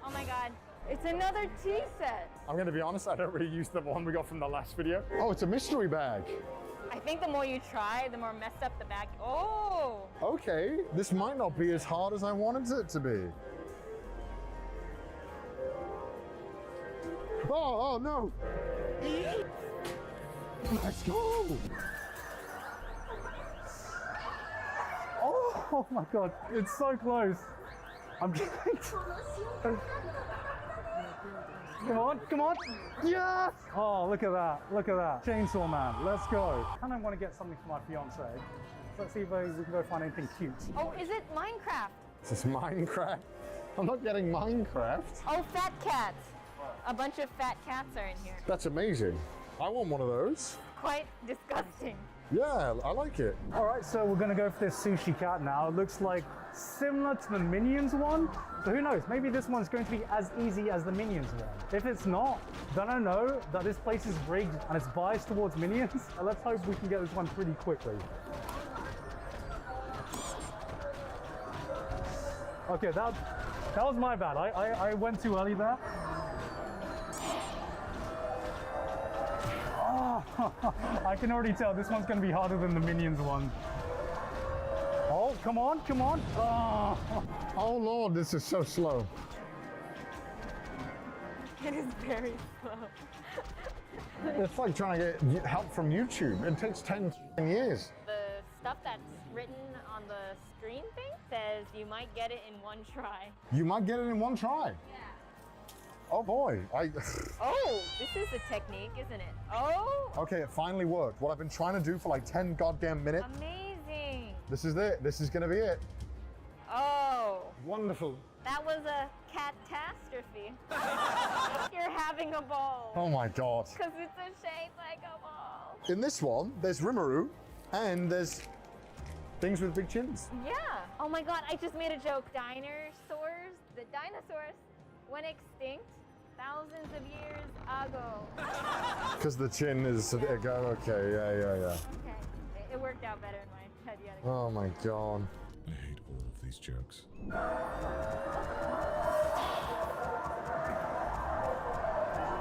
Oh my God. It's another tea set. I'm going to be honest, I don't really use the one we got from the last video. Oh, it's a mystery bag. I think the more you try, the more messed up the bag. Oh. Okay, this might not be as hard as I wanted it to be. Oh no. Let's go. Oh my God, it's so close. I'm getting... Come on, come on. Yes! Oh, look at that, look at that. Chainsaw Man, let's go. I kind of want to get something for my fiance. Let's see if we can go find anything cute. Oh, is it Minecraft? Is this Minecraft? I'm not getting Minecraft. Oh, fat cats. A bunch of fat cats are in here. That's amazing. I want one of those. Quite disgusting. Yeah, I like it. All right, so we're gonna go for this sushi cat now. It looks like similar to the Minions one. So who knows, maybe this one's going to be as easy as the Minions one. If it's not, then I know that this place is rigged and it's biased towards Minions. And let's hope we can get this one pretty quickly. Okay, that was my bad. I went too early there. Oh, I can already tell this one's going to be harder than the Minions one. Oh, come on, come on. Oh Lord, this is so slow. It is very slow. It's like trying to get help from YouTube. It takes 10 years. The stuff that's written on the screen thing says you might get it in one try. You might get it in one try. Yeah. Oh boy, Oh, this is a technique, isn't it? Oh! Okay, it finally worked. What I've been trying to do for like 10 goddamn minutes. Amazing. This is it. This is gonna be it. Oh. Wonderful. That was a catastrophe. You're having a ball. Oh my God. Because it's a shape like a ball. In this one, there's Rimuru, and there's things with big chins. Yeah. Oh my God, I just made a joke. Dinosaurs, the dinosaurs went extinct thousands of years ago. Because the chin is okay, yeah. Okay, it worked out better in my head yet again. Oh my God. I hate all of these jokes.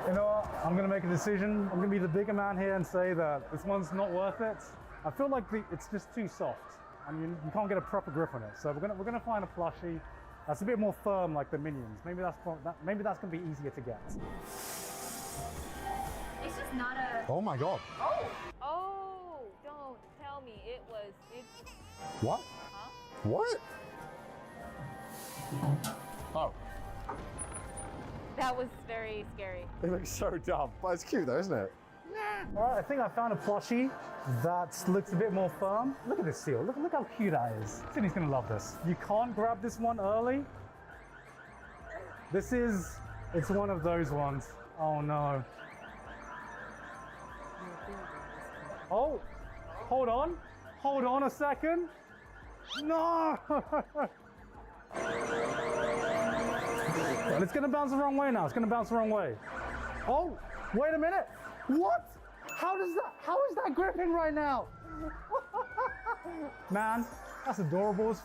You know what? I'm gonna make a decision. I'm gonna be the bigger man here and say that this one's not worth it. I feel like it's just too soft, and you can't get a proper grip on it. So we're gonna find a plushie that's a bit more firm, like the Minions. Maybe that's gonna be easier to get. It's just not a. Oh my God. Oh, don't tell me it's. What? Huh? What? Oh, That was very scary. it looks so dumb. But it's cute though, isn't it? All right, I think I found a plushie that looks a bit more firm. Look at this seal. Look how cute that is. Sydney's gonna love this. You can't grab this one early. It's one of those ones. Oh no. Oh, hold on a second. No! And it's gonna bounce the wrong way now. It's gonna bounce the wrong way. Oh, wait a minute. What? How is that gripping right now? Man, that's adorables.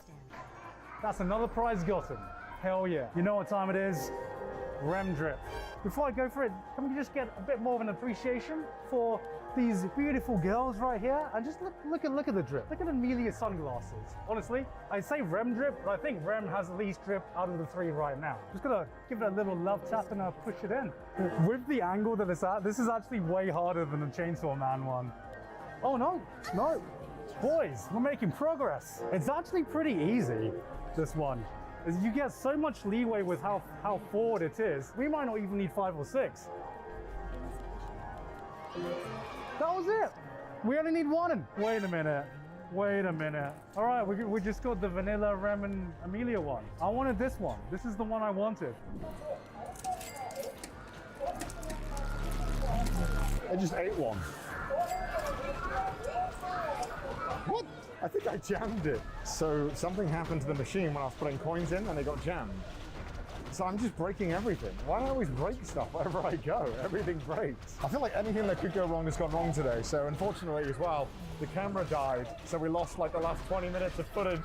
That's another prize gotten. Hell yeah. You know what time it is? Rem drip. Before I go for it, can we just get a bit more of an appreciation for these beautiful girls right here? And just look at the drip. Look at Amelia's sunglasses. Honestly, I say Rem drip, but I think Rem has the least drip out of the three right now. Just gonna give it a little love tap and push it in. With the angle that it's at, this is actually way harder than the Chainsaw Man one. Oh no. Boys, we're making progress. It's actually pretty easy, this one. You get so much leeway with how forward it is. We might not even need 5 or 6. That was it. We only need one. Wait a minute. All right, we just got the vanilla Rem and Amelia one. I wanted this one. This is the one I wanted. I just ate one. What? I think I jammed it. So something happened to the machine when I was putting coins in and it got jammed. So I'm just breaking everything. Why do I always break stuff wherever I go? Everything breaks. I feel like anything that could go wrong has gone wrong today. So unfortunately as well, the camera died. So we lost like the last 20 minutes of footage.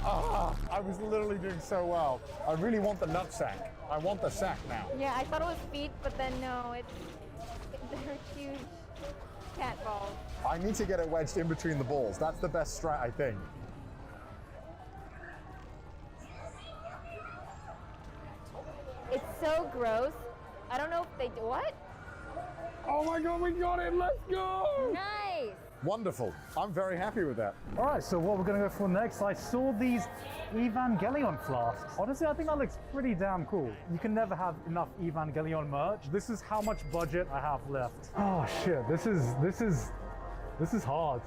I was literally doing so well. I really want the nut sack. I want the sack now. Yeah, I thought it was feet, but then no, they're huge cat balls. I need to get it wedged in between the balls. That's the best strat, I think. It's so gross. I don't know if they do what? Oh my God, we got it, let's go! Nice. Wonderful, I'm very happy with that. All right, so what we're gonna go for next, I saw these Evangelion flasks. Honestly, I think that looks pretty damn cool. You can never have enough Evangelion merch. This is how much budget I have left. Oh shit, this is hard.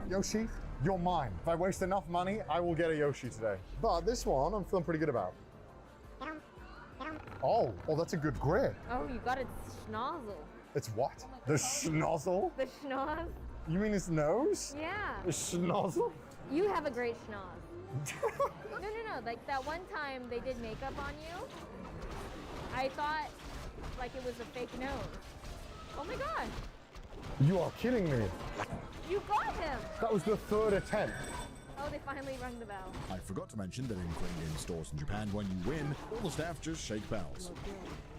Yoshi, you're mine. If I waste enough money, I will get a Yoshi today. But this one, I'm feeling pretty good about. Oh, that's a good grip. Oh, you got its schnozzle. It's what? The schnozzle? The schnoz. You mean his nose? Yeah. His schnozzle? You have a great schnoz. No. Like that one time they did makeup on you, I thought like it was a fake nose. Oh my god. You are kidding me. You got him. That was the third attempt. Oh, they finally rung the bell. I forgot to mention that in Crane Game stores in Japan, when you win, all the staff just shake bells.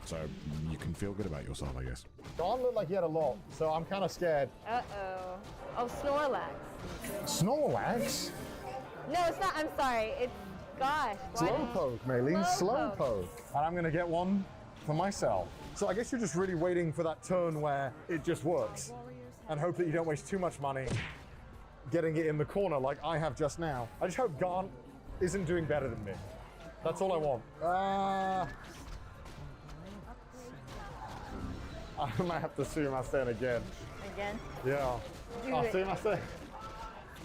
So you can feel good about yourself, I guess. Don looked like he had a lot, so I'm kind of scared. Uh-oh. Oh, Snorlax. Snorlax? No, it's not. I'm sorry. It's, gosh. why- Slowpoke, Maylene. Slowpoke. Slowpoke. And I'm going to get one for myself. So I guess you're just really waiting for that turn where it just works. And hope that you don't waste too much money getting it in the corner like I have just now. I just hope Garnt isn't doing better than me. That's all I want. I might have to sue Masten again. Again? Yeah. Do I'll it. sue Masten.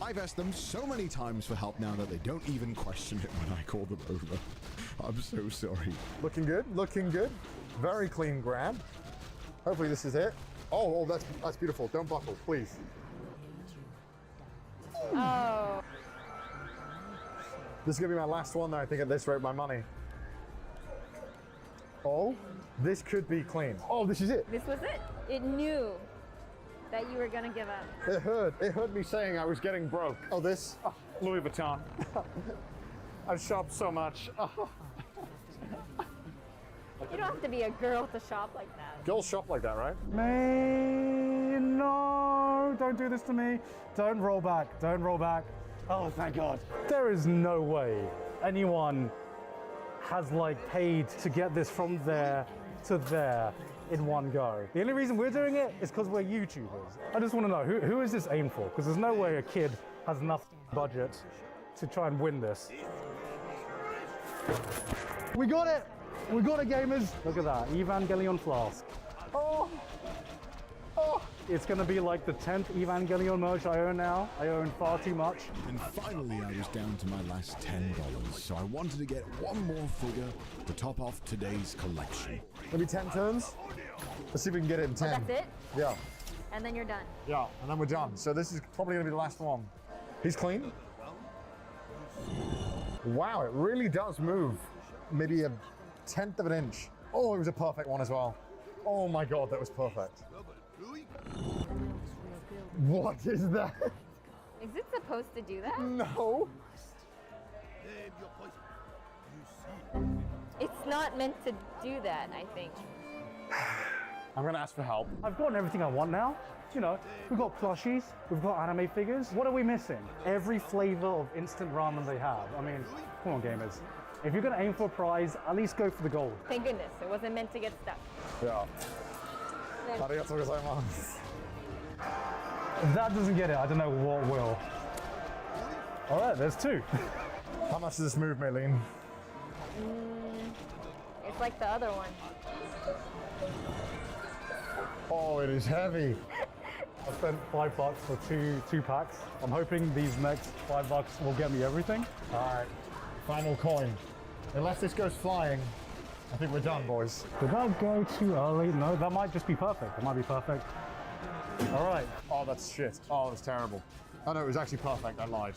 I've asked them so many times for help now that they don't even question it when I call them over. I'm so sorry. Looking good, looking good. Very clean grab. Hopefully this is it. Oh, that's beautiful. Don't buckle, please. Oh. This is gonna be my last one though, I think at this rate, my money. Oh, this could be clean. Oh, this is it. This was it. It knew that you were going to give up. It heard me saying I was getting broke. Oh, this? Oh, Louis Vuitton. I've shopped so much. Oh. You don't have to be a girl to shop like that. Girls shop like that, right? May, no, don't do this to me. Don't roll back, don't roll back. Oh, thank God. There is no way anyone has like paid to get this from there to there in one go. The only reason we're doing it is because we're YouTubers. I just want to know, who is this aimed for? Because there's no way a kid has enough budget to try and win this. We got it! We got it, gamers! Look at that, Evangelion Flask. Oh! Oh! It's gonna be like the 10th Evangelion merch I own now. I own far too much. And finally, I was down to my last $10, so I wanted to get one more figure to top off today's collection. Maybe 10 turns? Let's see if we can get it in 10. That's it? Yeah. And then you're done. Yeah, and then we're done. So this is probably gonna be the last one. He's clean. Wow, it really does move. Maybe a 1/10 of an inch. Oh, it was a perfect one as well. Oh my God, that was perfect. What is that? Is it supposed to do that? No. It's not meant to do that, I think. I'm gonna ask for help. I've gotten everything I want now. You know, we've got plushies, we've got anime figures. What are we missing? Every flavor of instant ramen they have. I mean, come on, gamers. If you're gonna aim for a prize, at least go for the gold. Thank goodness, it wasn't meant to get stuck. Yeah. Then- Arigatou gozaimasu. If that doesn't get it, I don't know what will. All right, there's two. How much does this move, Maylene? It's like the other one. Oh, it is heavy. I spent $5 for two packs. I'm hoping these next $5 will get me everything. All right, final coin. Unless this goes flying, I think we're done, boys. Did that go too early? No, that might just be perfect. It might be perfect. All right. Oh, that's shit. Oh, that's terrible. Oh no, it was actually perfect. I lied.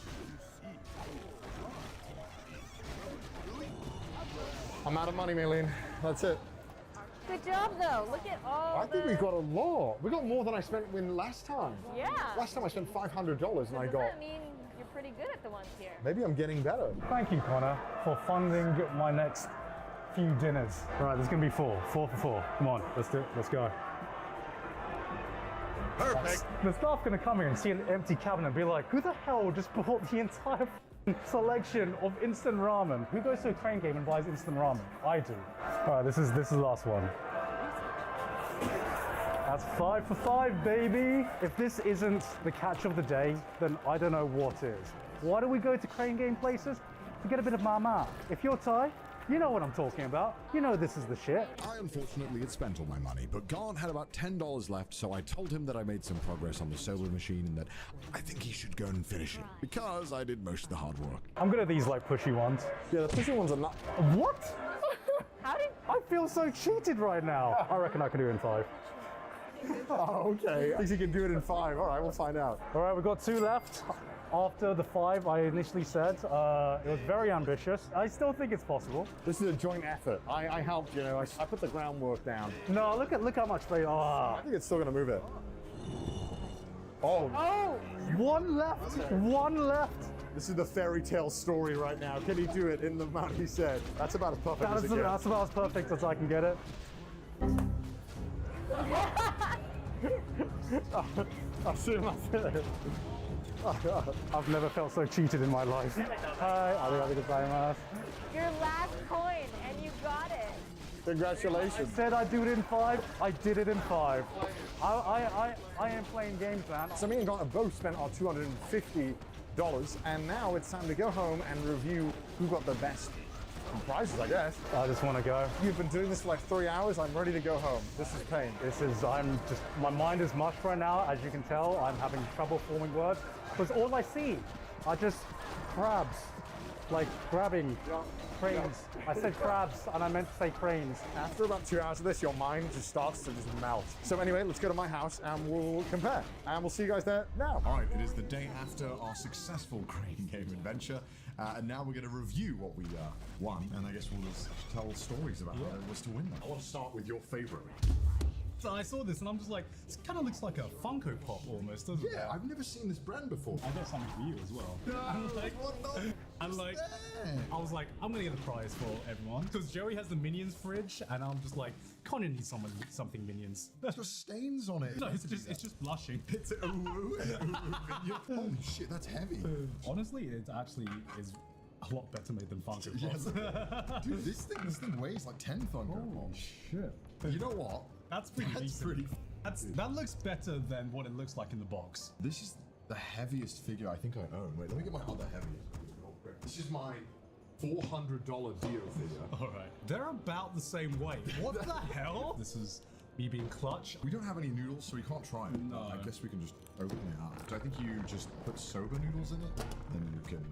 I'm out of money, Maylene. That's it. Good job, though. Look at all I think we got a lot. We got more than I spent when last time. Yeah. Last time I spent $500 and I Doesn't got. that mean you're pretty good at the ones here? Maybe I'm getting better. Thank you, Connor, for funding my next few dinners. All right, there's gonna be four for four. Come on, let's do it. Let's go. Perfect. The staff gonna come here and see an empty cabinet and be like, who the hell just bought the entire selection of instant ramen? Who goes to a Crane Game and buys instant ramen? I do. All right, this is the last one. That's 5 for 5, baby. If this isn't the catch of the day, then I don't know what is. Why do we go to Crane Game places? To get a bit of mama. If you're Thai, you know what I'm talking about. You know this is the shit. I unfortunately had spent all my money, but Garnt had about $10 left, so I told him that I made some progress on the solar machine and that I think he should go and finish it, because I did most of the hard work. I'm good at these like pushy ones. Yeah, the pushy ones are not. What? How did... I feel so cheated right now. I reckon I can do it in 5. Oh, okay. Thinks he can do it in 5. All right, we'll find out. All right, we've got 2 left. After the 5 I initially said, it was very ambitious. I still think it's possible. This is a joint effort. I helped, you know. I put the groundwork down. No, look how much they are. I think it's still going to move it. Oh. Oh, 1 left. 1 left. This is the fairy tale story right now. Can he do it in the amount he said? That's about as perfect as it gets. That's about as perfect as I can get it. I've seen my I've never felt so cheated in my life. Hi, arigatou gozaimasu. Your last coin, and you got it. Congratulations. I said I'd do it in 5. I did it in 5. I am playing games, man. So me and Grant have both spent our $250, and now it's time to go home and review who got the best prizes, I guess. I just want to go. You've been doing this for like 3 hours. I'm ready to go home. This is pain. My mind is mush right now. As you can tell, I'm having trouble forming words because all I see are just crabs, like grabbing cranes. I said crabs and I meant to say cranes. After about 2 hours of this, your mind just starts to just melt. So anyway, let's go to my house and we'll compare. And we'll see you guys there now. All right, it is the day after our successful crane game adventure. And now we're going to review what we won. And I guess we'll just tell stories about how it was to win them. I want to start with your favorite. So I saw this and I'm just like, this kind of looks like a Funko Pop almost, doesn't it? Yeah, I've never seen this brand before. I got something for you as well. I was like, I'm gonna get a prize for everyone because Joey has the Minions fridge, and I'm just like, Connor needs something Minions. There's got stains on it. No, it's just blushing. Holy shit, that's heavy. Honestly, it actually is a lot better made than Funko Pops. Dude, this thing weighs like 10 Funko Pops. Shit. You know what? That's pretty decent. That looks better than what it looks like in the box. This is the heaviest figure I think I own. Wait, let me get my other heaviest. This is my $400 Dio figure. All right. They're about the same weight. What the hell? This is me being clutch. We don't have any noodles, so we can't try it. No. I guess we can just open it up. So I think you just put soba noodles in it, then you can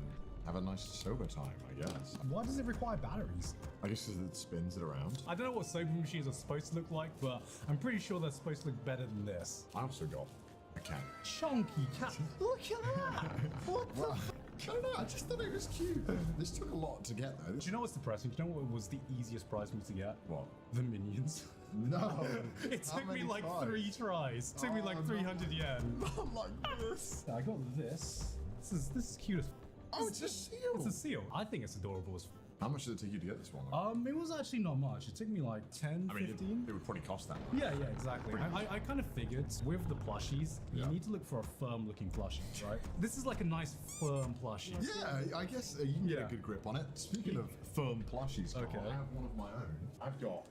have a nice soba time, I guess. Why does it require batteries? I guess because it spins it around. I don't know what soba machines are supposed to look like, but I'm pretty sure they're supposed to look better than this. I also got a cat. Chunky cat. Look at that. What the? I don't know, I just thought it was cute. This took a lot to get though. Do you know what's depressing? Do you know what was the easiest prize for me to get? What? The Minions. No. It took me like 3 tries. It took me like 300 yen. Not like this. I got this. This is cute as. Oh, it's a seal. It's a seal. I think it's adorable as. How much did it take you to get this one? It was actually not much. It took me like 10, 15. It would probably cost that much. Yeah, exactly. I kind of figured with the plushies, you need to look for a firm looking plushie, right? This is like a nice firm plushie. Yeah, I guess you can get a good grip on it. Speaking of firm plushies, Carl, Okay. I have one of my own. I've got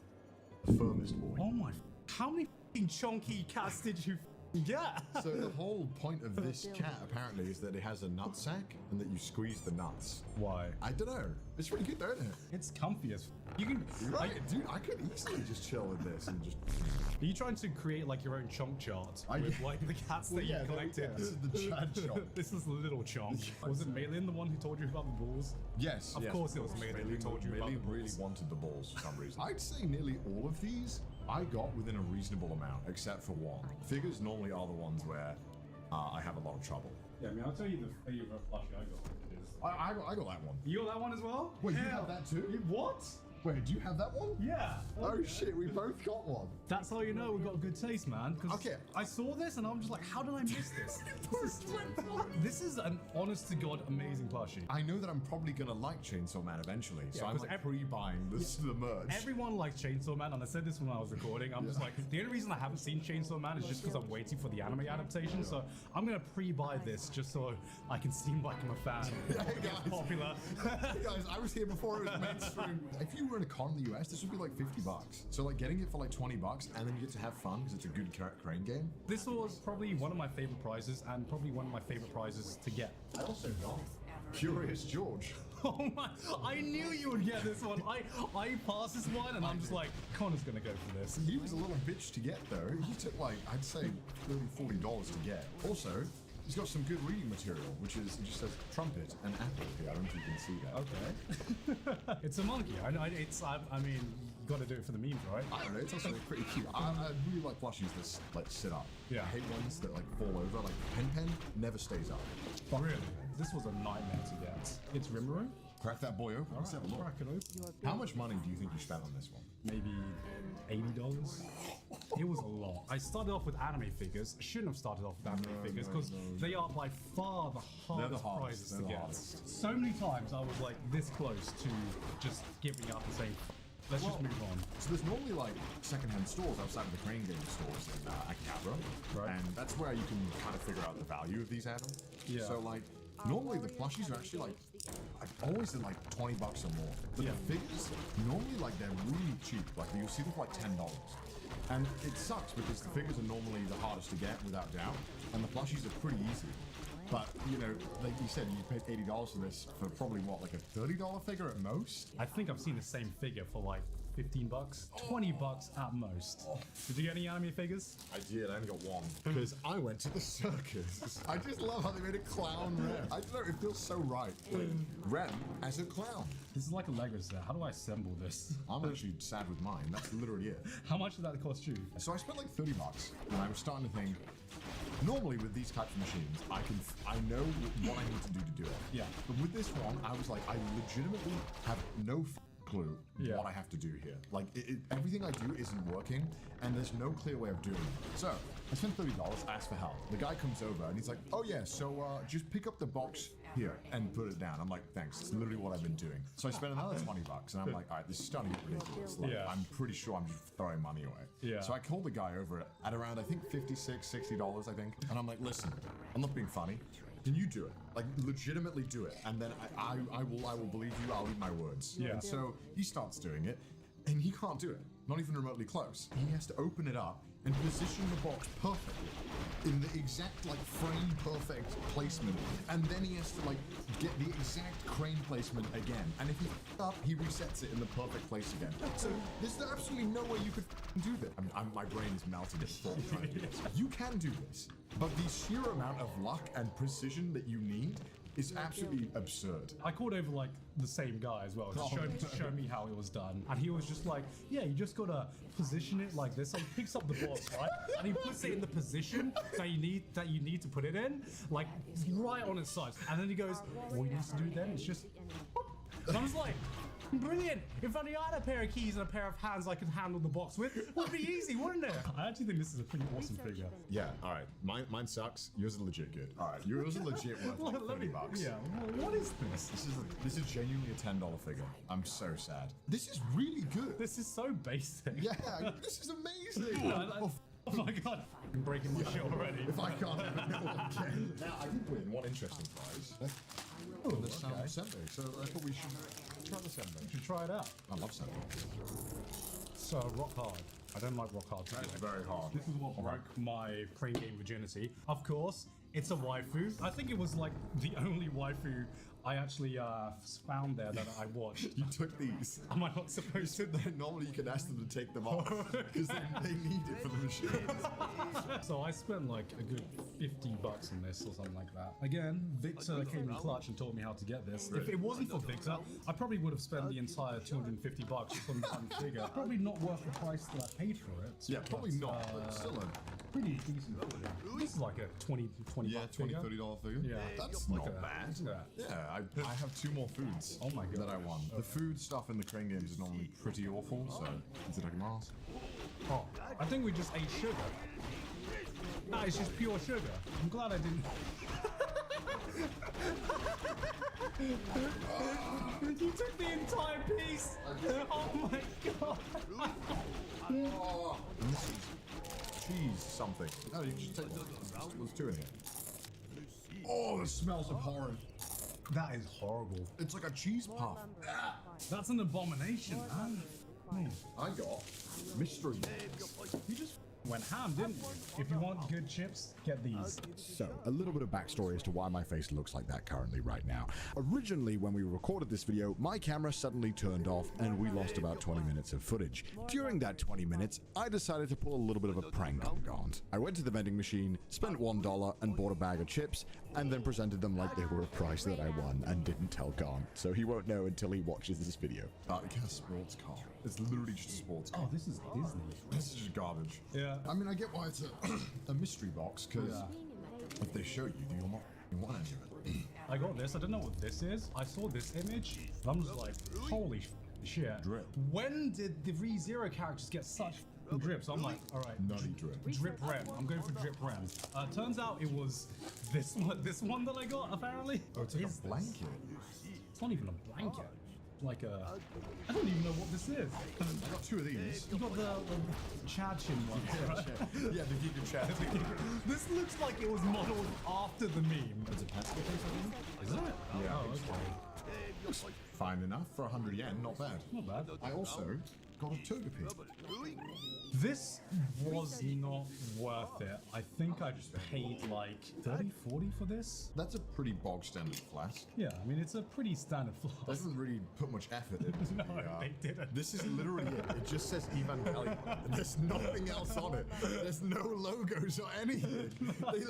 the firmest boy. Oh my, how many chunky cats did you get? So the whole point of this cat apparently is that it has a nut sack and that you squeeze the nuts. Why? I don't know. It's really good though, isn't it? It's comfy as you can. Right, dude, I could easily just chill with this and just... Are you trying to create like your own chunk chart with like the cats that you collected? This is the Chad chunk. This is the little chunk. Was it Maylin the one who told you about the balls? Yes. Of course it was Maylin who told you about the Maylin balls. really wanted the balls for some reason. I'd say nearly all of these I got within a reasonable amount, except for one. Figures normally are the ones where I have a lot of trouble. Yeah, I mean, I'll tell you the favorite plushie I got. I got that one. You got that one as well? Wait, you have that too? What? Wait, do you have that one? Yeah. Oh shit, we both got one. That's how you know we've got good taste, man. Because Okay. I saw this and I'm just like, how did I miss this? This is an honest to God amazing plushie. I know that I'm probably gonna like Chainsaw Man eventually, so I'm 'cause like pre-buying the merch. Everyone likes Chainsaw Man, and I said this when I was recording. I'm just like, the only reason I haven't seen Chainsaw Man is just because I'm waiting for the anime adaptation. So I'm gonna pre-buy this just so I can seem like I'm a fan. Hey It's guys. popular. Hey guys, I was here before it was mainstream. If you were in a con in the US, this would be like $50. So like getting it for like $20 and then you get to have fun because it's a good crane game. This was probably one of my favorite prizes and probably one of my favorite prizes to get. I also got Curious George. Oh my, I knew you would get this one. I passed this one and I'm just like, Connor's gonna go for this. He was a little bitch to get though. He took like, I'd say $30, $40 to get. Also, He's got some good reading material, which is, it just says trumpet and apple here. I don't know if you can see that. Okay. It's a monkey. I mean, you got to do it for the memes, right? I don't know, it's also pretty cute. I really like plushies that like sit up. Yeah. I hate ones that like fall over. Like Pen never stays up. Really? This was a nightmare to get. It's Rimuru? Crack that boy open. Let's have a look. Crack it open. How much money do you think you spent on this one? Maybe $80. It was a lot. I started off with anime figures. I shouldn't have started off with anime figures because they are by far the hardest prizes to get. So many times I was like this close to just giving up and saying, let's just move on. So there's normally like secondhand stores outside of the Crane Game stores in Akihabara, Right. and that's where you can kind of figure out the value of these items. Yeah. So like, normally the plushies are actually like always at like $20 or more. But the figures, normally like they're really cheap. Like you see them for like $10. And it sucks because the figures are normally the hardest to get without doubt, and the plushies are pretty easy. But, you know, like you said, you paid $80 for this for probably what, like a $30 figure at most? I think I've seen the same figure for like 15 bucks, 20 bucks at most. Did you get any anime figures? I did, I only got one. Because I went to the circus. I just love how they made a clown Ren. I don't know, it feels so right. Ren as a clown. This is like a Lego set. How do I assemble this? I'm actually sad with mine. That's literally it. How much did that cost you? So I spent like $30, and I was starting to think, normally with these types of machines, I know what I need to do it. Yeah. But with this one, I was like, I legitimately have no clue what I have to do here. Like, everything I do isn't working, and there's no clear way of doing it. So, I spent $30, asked for help. The guy comes over, and he's like, oh yeah, so just pick up the box here and put it down. I'm like, thanks, it's literally what I've been doing. So I spent another $20, and I'm like, all right, this is starting to get ridiculous. Like, I'm pretty sure I'm just throwing money away. Yeah. So I called the guy over at around, I think, $56, $60, I think. And I'm like, listen, I'm not being funny. Can you do it? Like, legitimately do it. And then I will believe you, I'll eat my words. Yeah. And so he starts doing it, and he can't do it. Not even remotely close. He has to open it up and position the box perfectly in the exact like frame perfect placement, and then he has to like get the exact crane placement again, and if he up he resets it in the perfect place again. So there's absolutely no way you could do this. I mean, my brain is melting at the thought of trying to do this. You can do this, but the sheer amount of luck and precision that you need is absolutely absurd. I called over like the same guy as well to show me how it was done, and he was just like, yeah, you just gotta position it like this. So he picks up the box, right, and he puts it in the position that you need to put it in, like right on its side, and then he goes, all you need to do then is just, and I was like, brilliant! If only I had a pair of keys and a pair of hands I could handle the box with, it would be easy, wouldn't it? I actually think this is a pretty awesome figure. Yeah, all right. Mine sucks. Yours is legit good. All right, yours is legit worth like $30. Yeah, what is this? This is genuinely a $10 figure. I'm so sad. This is really good. This is so basic. Yeah, this is amazing. Oh my god, I'm breaking my shit already. If I can't even know again. Now, I did win one interesting prize. Oh, the sound of Senbei. So I thought we should try the Senbei. You should try it out. I love Senbei. So, rock hard. I don't like rock hard. That is very hard. This is what broke my Crane Game virginity. Of course, it's a waifu. I think it was like the only waifu I actually found there that I watched. You took these. Am I not supposed to? Normally you can ask them to take them off because they need it for the machine. So I spent like a good $50 on this or something like that. Again, Victor came in clutch and told me how to get this. If it wasn't for Victor, I probably would have spent the entire $250 just on one figure. Probably not worth the price that I paid for it. Yeah, probably not, but still a pretty decent figure. This is like a $20 figure. $30 figure. Yeah, that's look not at bad. that. Yeah, I have two more foods. Oh my god, that I won. The food stuff in the Crane Games is normally pretty awful, so itadakimasu. Oh, I think we just ate sugar. That is just pure sugar. I'm glad I didn't. You took the entire piece. Oh my god. Oh, and this is cheese something. No, you just take there's two in here. Oh, the smells abhorrent. That is horrible. It's like a cheese puff. That's an abomination, man. I got mystery eggs. You just Went ham, didn't you? If you want good chips, get these. So, a little bit of backstory as to why my face looks like that currently right now. Originally, when we recorded this video, my camera suddenly turned off and we lost about 20 minutes of footage. During that 20 minutes, I decided to pull a little bit of a prank on Gaunt. I went to the vending machine, spent $1 and bought a bag of chips, and then presented them like they were a prize that I won and didn't tell Gaunt, so he won't know until he watches this video. It has a sports car. It's literally just a sports car. Oh, this is Disney. This is just garbage. Yeah. I mean, I get why it's a mystery box, because if they show you, you want any of it. I got this. I don't know what this is. I saw this image. And I'm just like, holy shit. Drip. When did the ReZero characters get such drips? I'm like, all right. Nutty drip. Drip Rem. I'm going for Drip Rem. Turns out it was this one that I got, apparently. Oh, it's like a blanket. It's not even a blanket. Like a... I don't even know what this is. I got 2 of these. You got the Chad Chin one, right? Yeah, the Giga Chad. This looks like it was modeled after the meme. Is it Pesca thing? Is it? Yeah. Oh, okay. Looks fine enough for 100 yen, not bad. Not bad. I also got a Togepi. This was not worth it. I think I paid like 30, 40 for this. That's a pretty bog standard flask. Yeah, I mean, it's a pretty standard flask. Doesn't really put much effort into No, they didn't. This is literally it. It just says Evangelion. There's nothing else on it. There's no logos or anything. They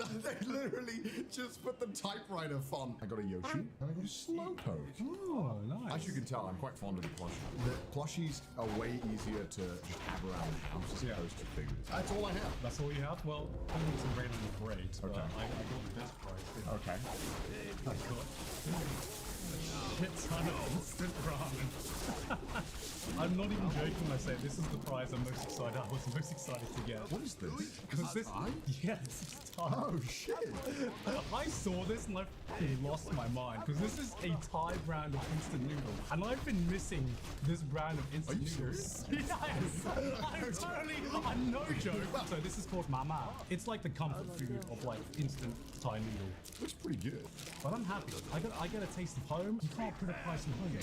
literally just put the typewriter font. I got a Yoshi and I got a Slowpoke. Oh, nice. As you can tell, I'm quite fond of the plushie. The plushies are way easier to just have around the house as opposed to figures. That's all I have. That's all you have? Well, I think it's a randomly great, but Okay. I got the best price. Yeah. Okay. I got a shit ton of instant ramen. I'm not even joking when I say this is the prize I was most excited to get. What is this? Because this, yeah, this is Thai. Oh shit! I saw this and I lost my mind because this is a Thai brand of instant noodle, and I've been missing this brand of instant noodles. Yes, I'm no joke. So this is called Mama. It's like the comfort food of like instant Thai noodle. Looks pretty good. But I'm happy. I get a taste of home. You can't put a price on home.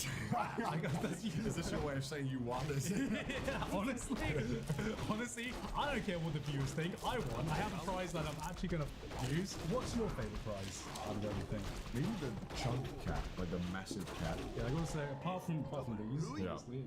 Is this your way of saying you won this? Yeah, honestly, I don't care what the viewers think. I won. I have a prize that I'm actually gonna use. What's your favorite prize out of everything? Maybe the chunk cat, like the massive cat. Yeah, I gotta say, apart from these, Yeah. obviously,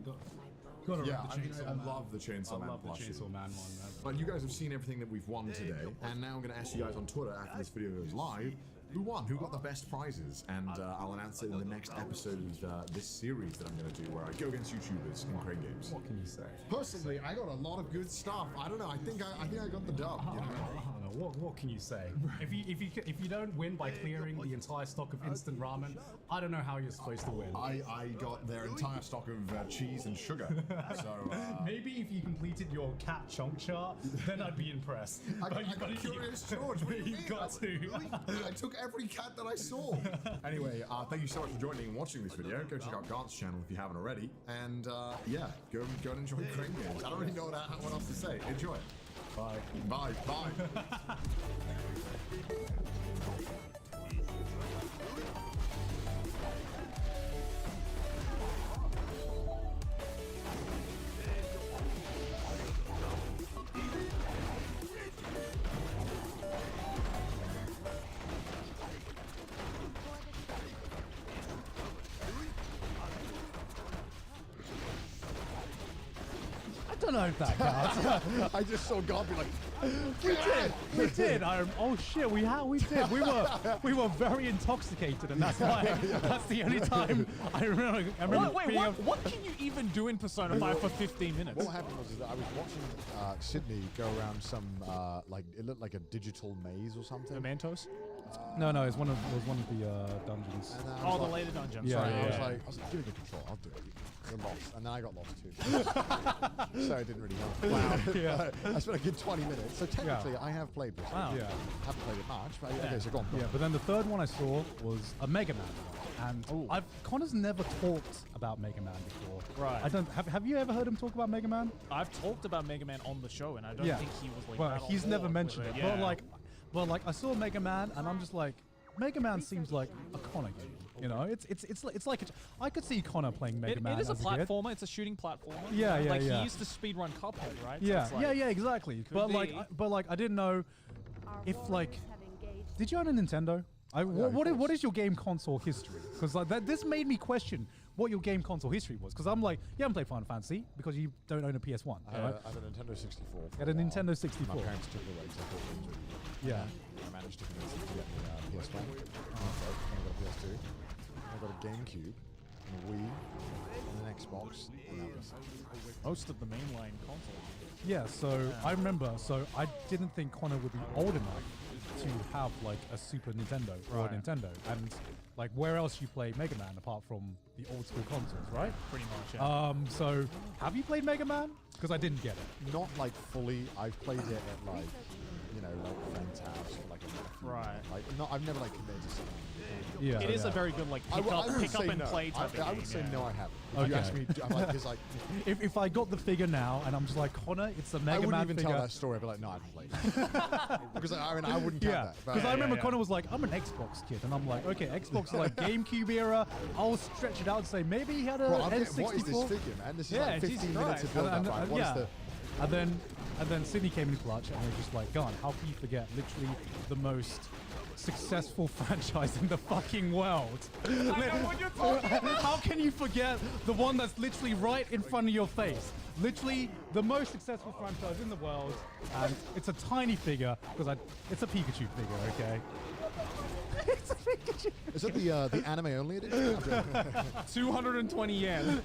gotta Yeah, rep the I mean, Chainsaw I Man. love the Chainsaw Man I love the plushie. Chainsaw Man one. But you guys have seen everything that we've won today, and now I'm going to ask you guys on Twitter after this video goes live, who won? Who got the best prizes? And I'll announce it in the next episode of this series that I'm going to do, where I go against YouTubers in Crane Games. What can you say? Personally, I got a lot of good stuff. I don't know. I think I got the dub. You know? I don't know. What can you say? If you don't win by clearing the entire stock of instant ramen, I don't know how you're supposed to win. I got their entire stock of cheese and sugar. So maybe if you completed your cat chunk chart, then I'd be impressed. I got Curious George. What do you mean? got to. I took every cat that I saw. Anyway, thank you so much for joining and watching this video. Go check out Gaunt's channel if you haven't already. And yeah, go and enjoy Crane Games. I don't really know what else to say. Enjoy it. Bye. Bye. Bye. I don't know if that counts. I just saw God be like, We did. Oh shit, we did. We were very intoxicated, and that's why. That's the only time I remember. What can you even do in Persona 5 for 15 minutes? What happened was that I was watching Sydney go around some like it looked like a digital maze or something. Mementos? No, it was one of the dungeons. Oh, the later dungeons. Yeah, Sorry, yeah. I was like, give me the control, I'll do it. You're lost. And then I got lost too. So it didn't really help. Wow. Yeah. I spent a good 20 minutes. So technically I have played this. Wow. Yeah. Haven't played it much, but okay, so go on. Yeah, but then the third one I saw was a Mega Man one. And Connor's never talked about Mega Man before. Right. I don't have you ever heard him talk about Mega Man? I've talked about Mega Man on the show, and I don't think he was like. Well, that on he's never board mentioned with it. But like I saw Mega Man, and I'm just like, Mega Man seems like a Connor game. You know, it's like I could see Connor playing Mega Man. It is a as kid. platformer. It's a shooting platformer. Yeah, yeah, like yeah. he used to speedrun Cuphead, right? So Yeah, it's like, yeah, exactly. But be. like, I didn't know if like, did you own a Nintendo? What is your game console history? Because like this made me question what your game console history was. Because I'm like, you haven't played Final Fantasy because you don't own a PS1. I had a Nintendo 64. Had a Nintendo 64. My parents took it away because I thought it was really good. Yeah. I managed to convince them to get me a PS1. I got a PS2. I got a GameCube, and a Wii, and an Xbox, and that was most of the mainline consoles. Yeah, so I remember, so I didn't think Connor would be old enough to have like a Super Nintendo or a Nintendo. And like where else you play Mega Man apart from the old school consoles, right? Pretty much, yeah. So have you played Mega Man? Because I didn't get it. not like fully. I've played it at like, you know, like friend's house for like a month. Right. Like, I've never like committed to something. Yeah. It is a very good like pick up and play type of I would game, say yeah. no, I haven't. If Okay. you ask me, I'm like, it's like if I got the figure now and I'm just like, Connor, it's a Mega I wouldn't Man even figure. tell that story. I'd be like, no, I haven't played. Because I mean, I wouldn't count Yeah, that. But because I remember yeah. Connor was like, I'm an Xbox kid, and I'm like, okay, Xbox like GameCube era. I'll stretch it out and say maybe he had a Bro, N64. what is this figure, man? This is Yeah, like 15 Jesus minutes Christ. of build up. Right? What is yeah. the? And then Sydney came in clutch, and we're just like, God, how can you forget literally the most successful franchise in the fucking world? I know what you're talking about. How can you forget the one that's literally right in front of your face? Literally the most successful franchise in the world, and it's a tiny figure because it's a Pikachu figure, okay? It's a Pikachu. Is that the anime only edition? 220 yen.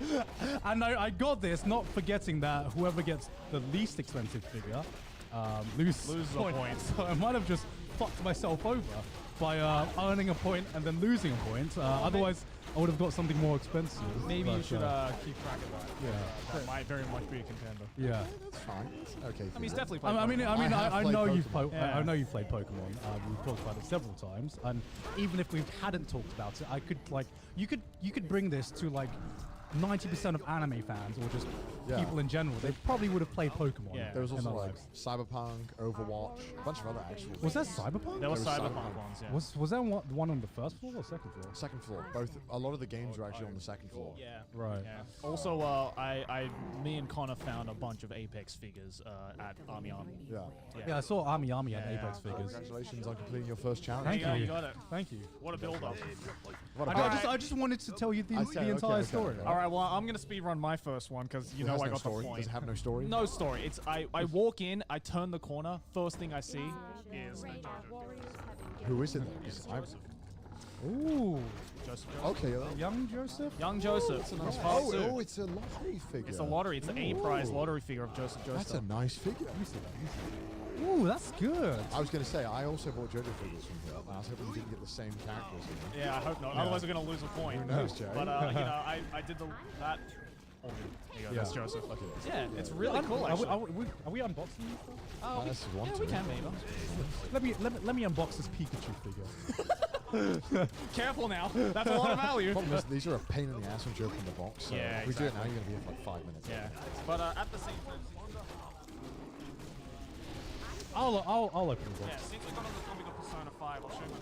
And I got this, not forgetting that whoever gets the least expensive figure loses a point. So I might have just fucked myself over by earning a point and then losing a point. Otherwise, I would have got something more expensive. Maybe you but, should keep track of that. Yeah. That might very much be a contender. Yeah. That's fine. It's okay. I mean, he's definitely played I have know played you've Pokemon. I know you've played Pokemon. We've talked about it several times, and even if we hadn't talked about it, I could like you could bring this to like 90% of anime fans or just Yeah. people in general. They probably would have played Pokemon. Yeah. There was in also their like lives. Cyberpunk, Overwatch, a bunch of other actual. Was that Cyberpunk? There were There was Cyberpunk Cyberpunk. ones, yeah. Was that one on the first floor or second floor? Second floor. Both. A lot of the games were actually on the second floor. Yeah. Right. Yeah. Also, me and Connor found a bunch of Apex figures at Army Army. Yeah. Yeah, I saw Army had Yeah, Apex yeah. figures. Congratulations on completing your first challenge. Thank There you. you got it. Thank you. What a build up. What a I just wanted to tell you the Okay, entire okay, story. okay. right? All right, well, I'm gonna speedrun my first one because you It know has I no got story. the point. Does it have no story? No story. It's I walk in, I turn the corner, first thing I see is Who is it then? 'Cause I'm- Ooh, Joseph. Okay. yeah, that- young Joseph. Young Joseph. That's a nice. Part Oh, two. oh, it's a lottery figure. It's a lottery. It's an A prize Ooh. lottery figure of Joseph That's a Joestar. nice figure. Let me see that. Let me see that. Ooh, that's good. I was going to say, I also bought JoJo figures from here. I was hoping you didn't get the same characters. You know? Yeah, I hope not. Otherwise, we're gonna lose a point. Who knows, Jay? But you know, I did that. Oh, there you go. That's Yeah. Joseph. Look at this. Yeah, it's really cool. Are Actually. we unboxing these stuff? Oh, Unless you want yeah, to. we can maybe. Let me unbox this Pikachu figure. Careful now. That's a lot of value. Problem is, these are a pain in the ass when you open the box. So Yeah, if we do it now, exactly. you're going to be here for like 5 minutes. Yeah, but at the same time, I'll open the box. yeah, since we got on the topic of Persona 5, I'll show you.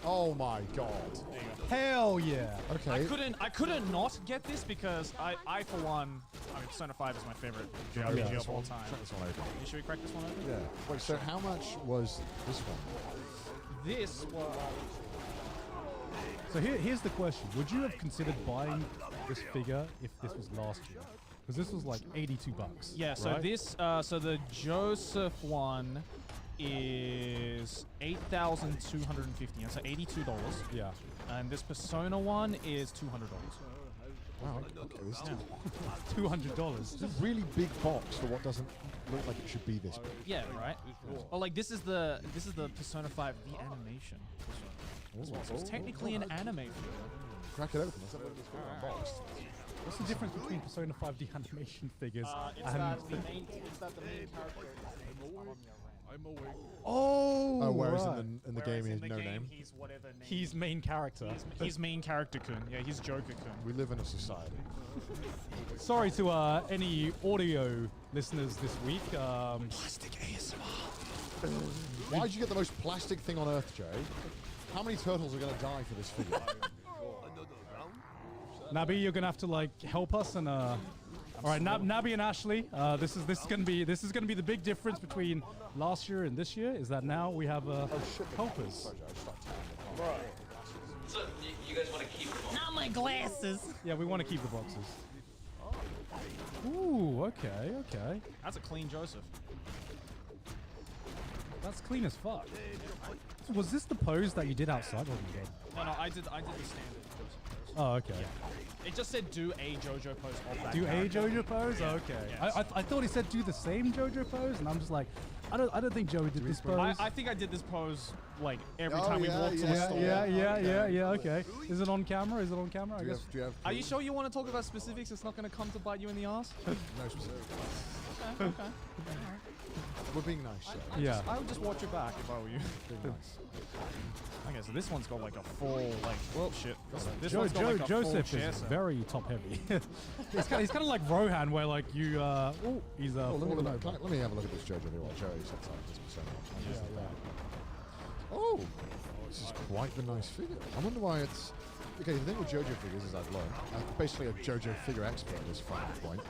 Oh my god. There you go. Hell yeah. Okay. I couldn't not get this because I for one, I mean Persona 5 is my favorite Yeah, JRPG this of all one. time. Check this one open. Should we crack this one open? Yeah. Wait, so how much was this one? This was So here's the question: would you have considered buying this figure if this was last year? Because this was like $82. yeah. So right? this so the Joseph one is 8,250, so $82. Yeah. And this Persona one is $200. Wow. Okay. This is $200. it's a really big box for what doesn't look like it should be this big. Yeah, right. Oh, like this is the Persona 5 the animation. This one. So it's technically an anime figure. Crack it open. Let's have a look at this figure unboxed. What's the difference between Persona 5 animation figures It's and that the main character. Oh, whereas right. in the Whereas game, he in has the no game, name. he's whatever name. He's main character. He's main character Kun. Yeah, he's Joker Kun. We live in a society. Sorry to any audio listeners this week. Plastic ASMR. Why'd you get the most plastic thing on Earth, Jay? How many turtles are going to die for this figure? Nabi, you're gonna have to like help us and all right, Nabi and Ashley, this is gonna be the big difference between last year and this year is that now we have helpers. So you guys want to keep them on? Not my glasses. Yeah, we want to keep the boxes. Ooh, okay. That's a clean Joseph. That's clean as fuck. Was this the pose that you did outside? Oh my god. No, I did the standard Joseph pose. Oh, okay. Yeah. It just said do a JoJo pose of that Do character. a JoJo pose? Yeah. Okay. Yeah, I thought he said do the same JoJo pose, and I'm just like, I don't think Joey did this pose. I think I did this pose like every time we walked to the store. Yeah. Okay. Is it on camera? I guess. Are you sure you want to talk about specifics? It's not going to come to bite you in the ass. No specifics. Okay. We're being nice. Yeah. I would just watch your back if I were you. Being nice. Okay, so this one's got like a full, like, well, shit. This one's got like a Joseph full chair is set. very top heavy. he's kind of like Rohan, where like you. He's let me have a look at this JoJo while Joey sets up this persona. Oh, this is quite the nice figure. I wonder why it's. Okay, the thing with JoJo figures is I've learned. I'm basically a JoJo figure expert at this final point.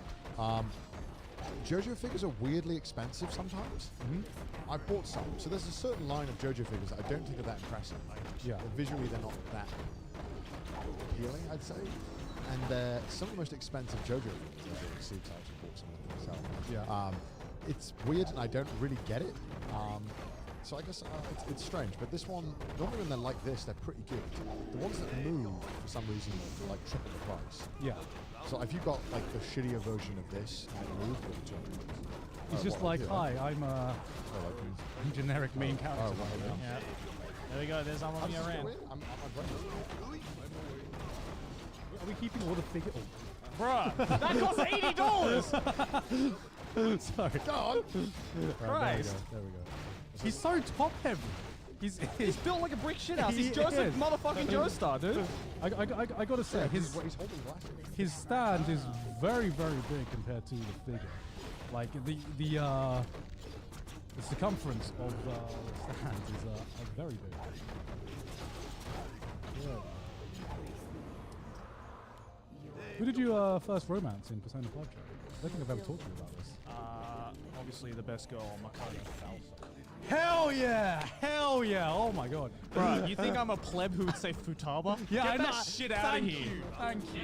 JoJo figures are weirdly expensive sometimes. I bought some, so there's a certain line of JoJo figures that I don't think are that impressive. Yeah. Visually, they're not that appealing, I'd say. And they're some of the most expensive JoJo figures I've ever received. I actually bought some of them myself. Yeah. It's weird, and I don't really get it. So I guess it's strange. But this one, normally when they're like this, they're pretty good. The ones that move, for some reason, are like triple the price. Yeah. So if you got like the shittier version of this and it moved, it would He's just like, hi, I'm a generic main character. Yeah. There we go. There's Amamiya Ran. Are we keeping all the figure? Oh. Bruh, that costs $80. Sorry. Go on. Christ. There we go. He's so top heavy. He's built like a brick shit house. He's Joseph motherfucking Joestar, dude. I gotta say, his stand is very, very big compared to the figure. Like the circumference of the stand is very big. Yeah. Who did you first romance in Persona 5, Joe? I don't think I've ever talked to you about this. Obviously the best girl, Makoto Falcon. Hell yeah! Oh my god. Bro, you think I'm a pleb who would say Futaba? Yeah, Get I that know. shit out of here. Thank you.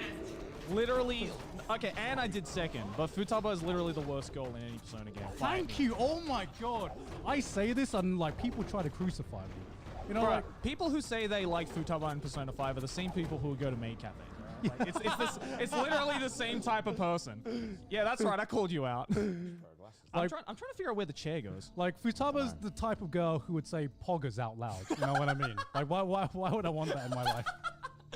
Literally, okay, and I did second, but Futaba is literally the worst girl in any Persona game. Thank you. Oh my god. I say this and like people try to crucify me. You know, Bro, like people who say they like Futaba in Persona 5 are the same people who go to maid cafes. Right? Like, it's literally the same type of person. Yeah, that's right. I called you out. I'm trying to figure out where the chair goes. Like Futaba's the type of girl who would say poggers out loud. You know what I mean? Like why would I want that in my life?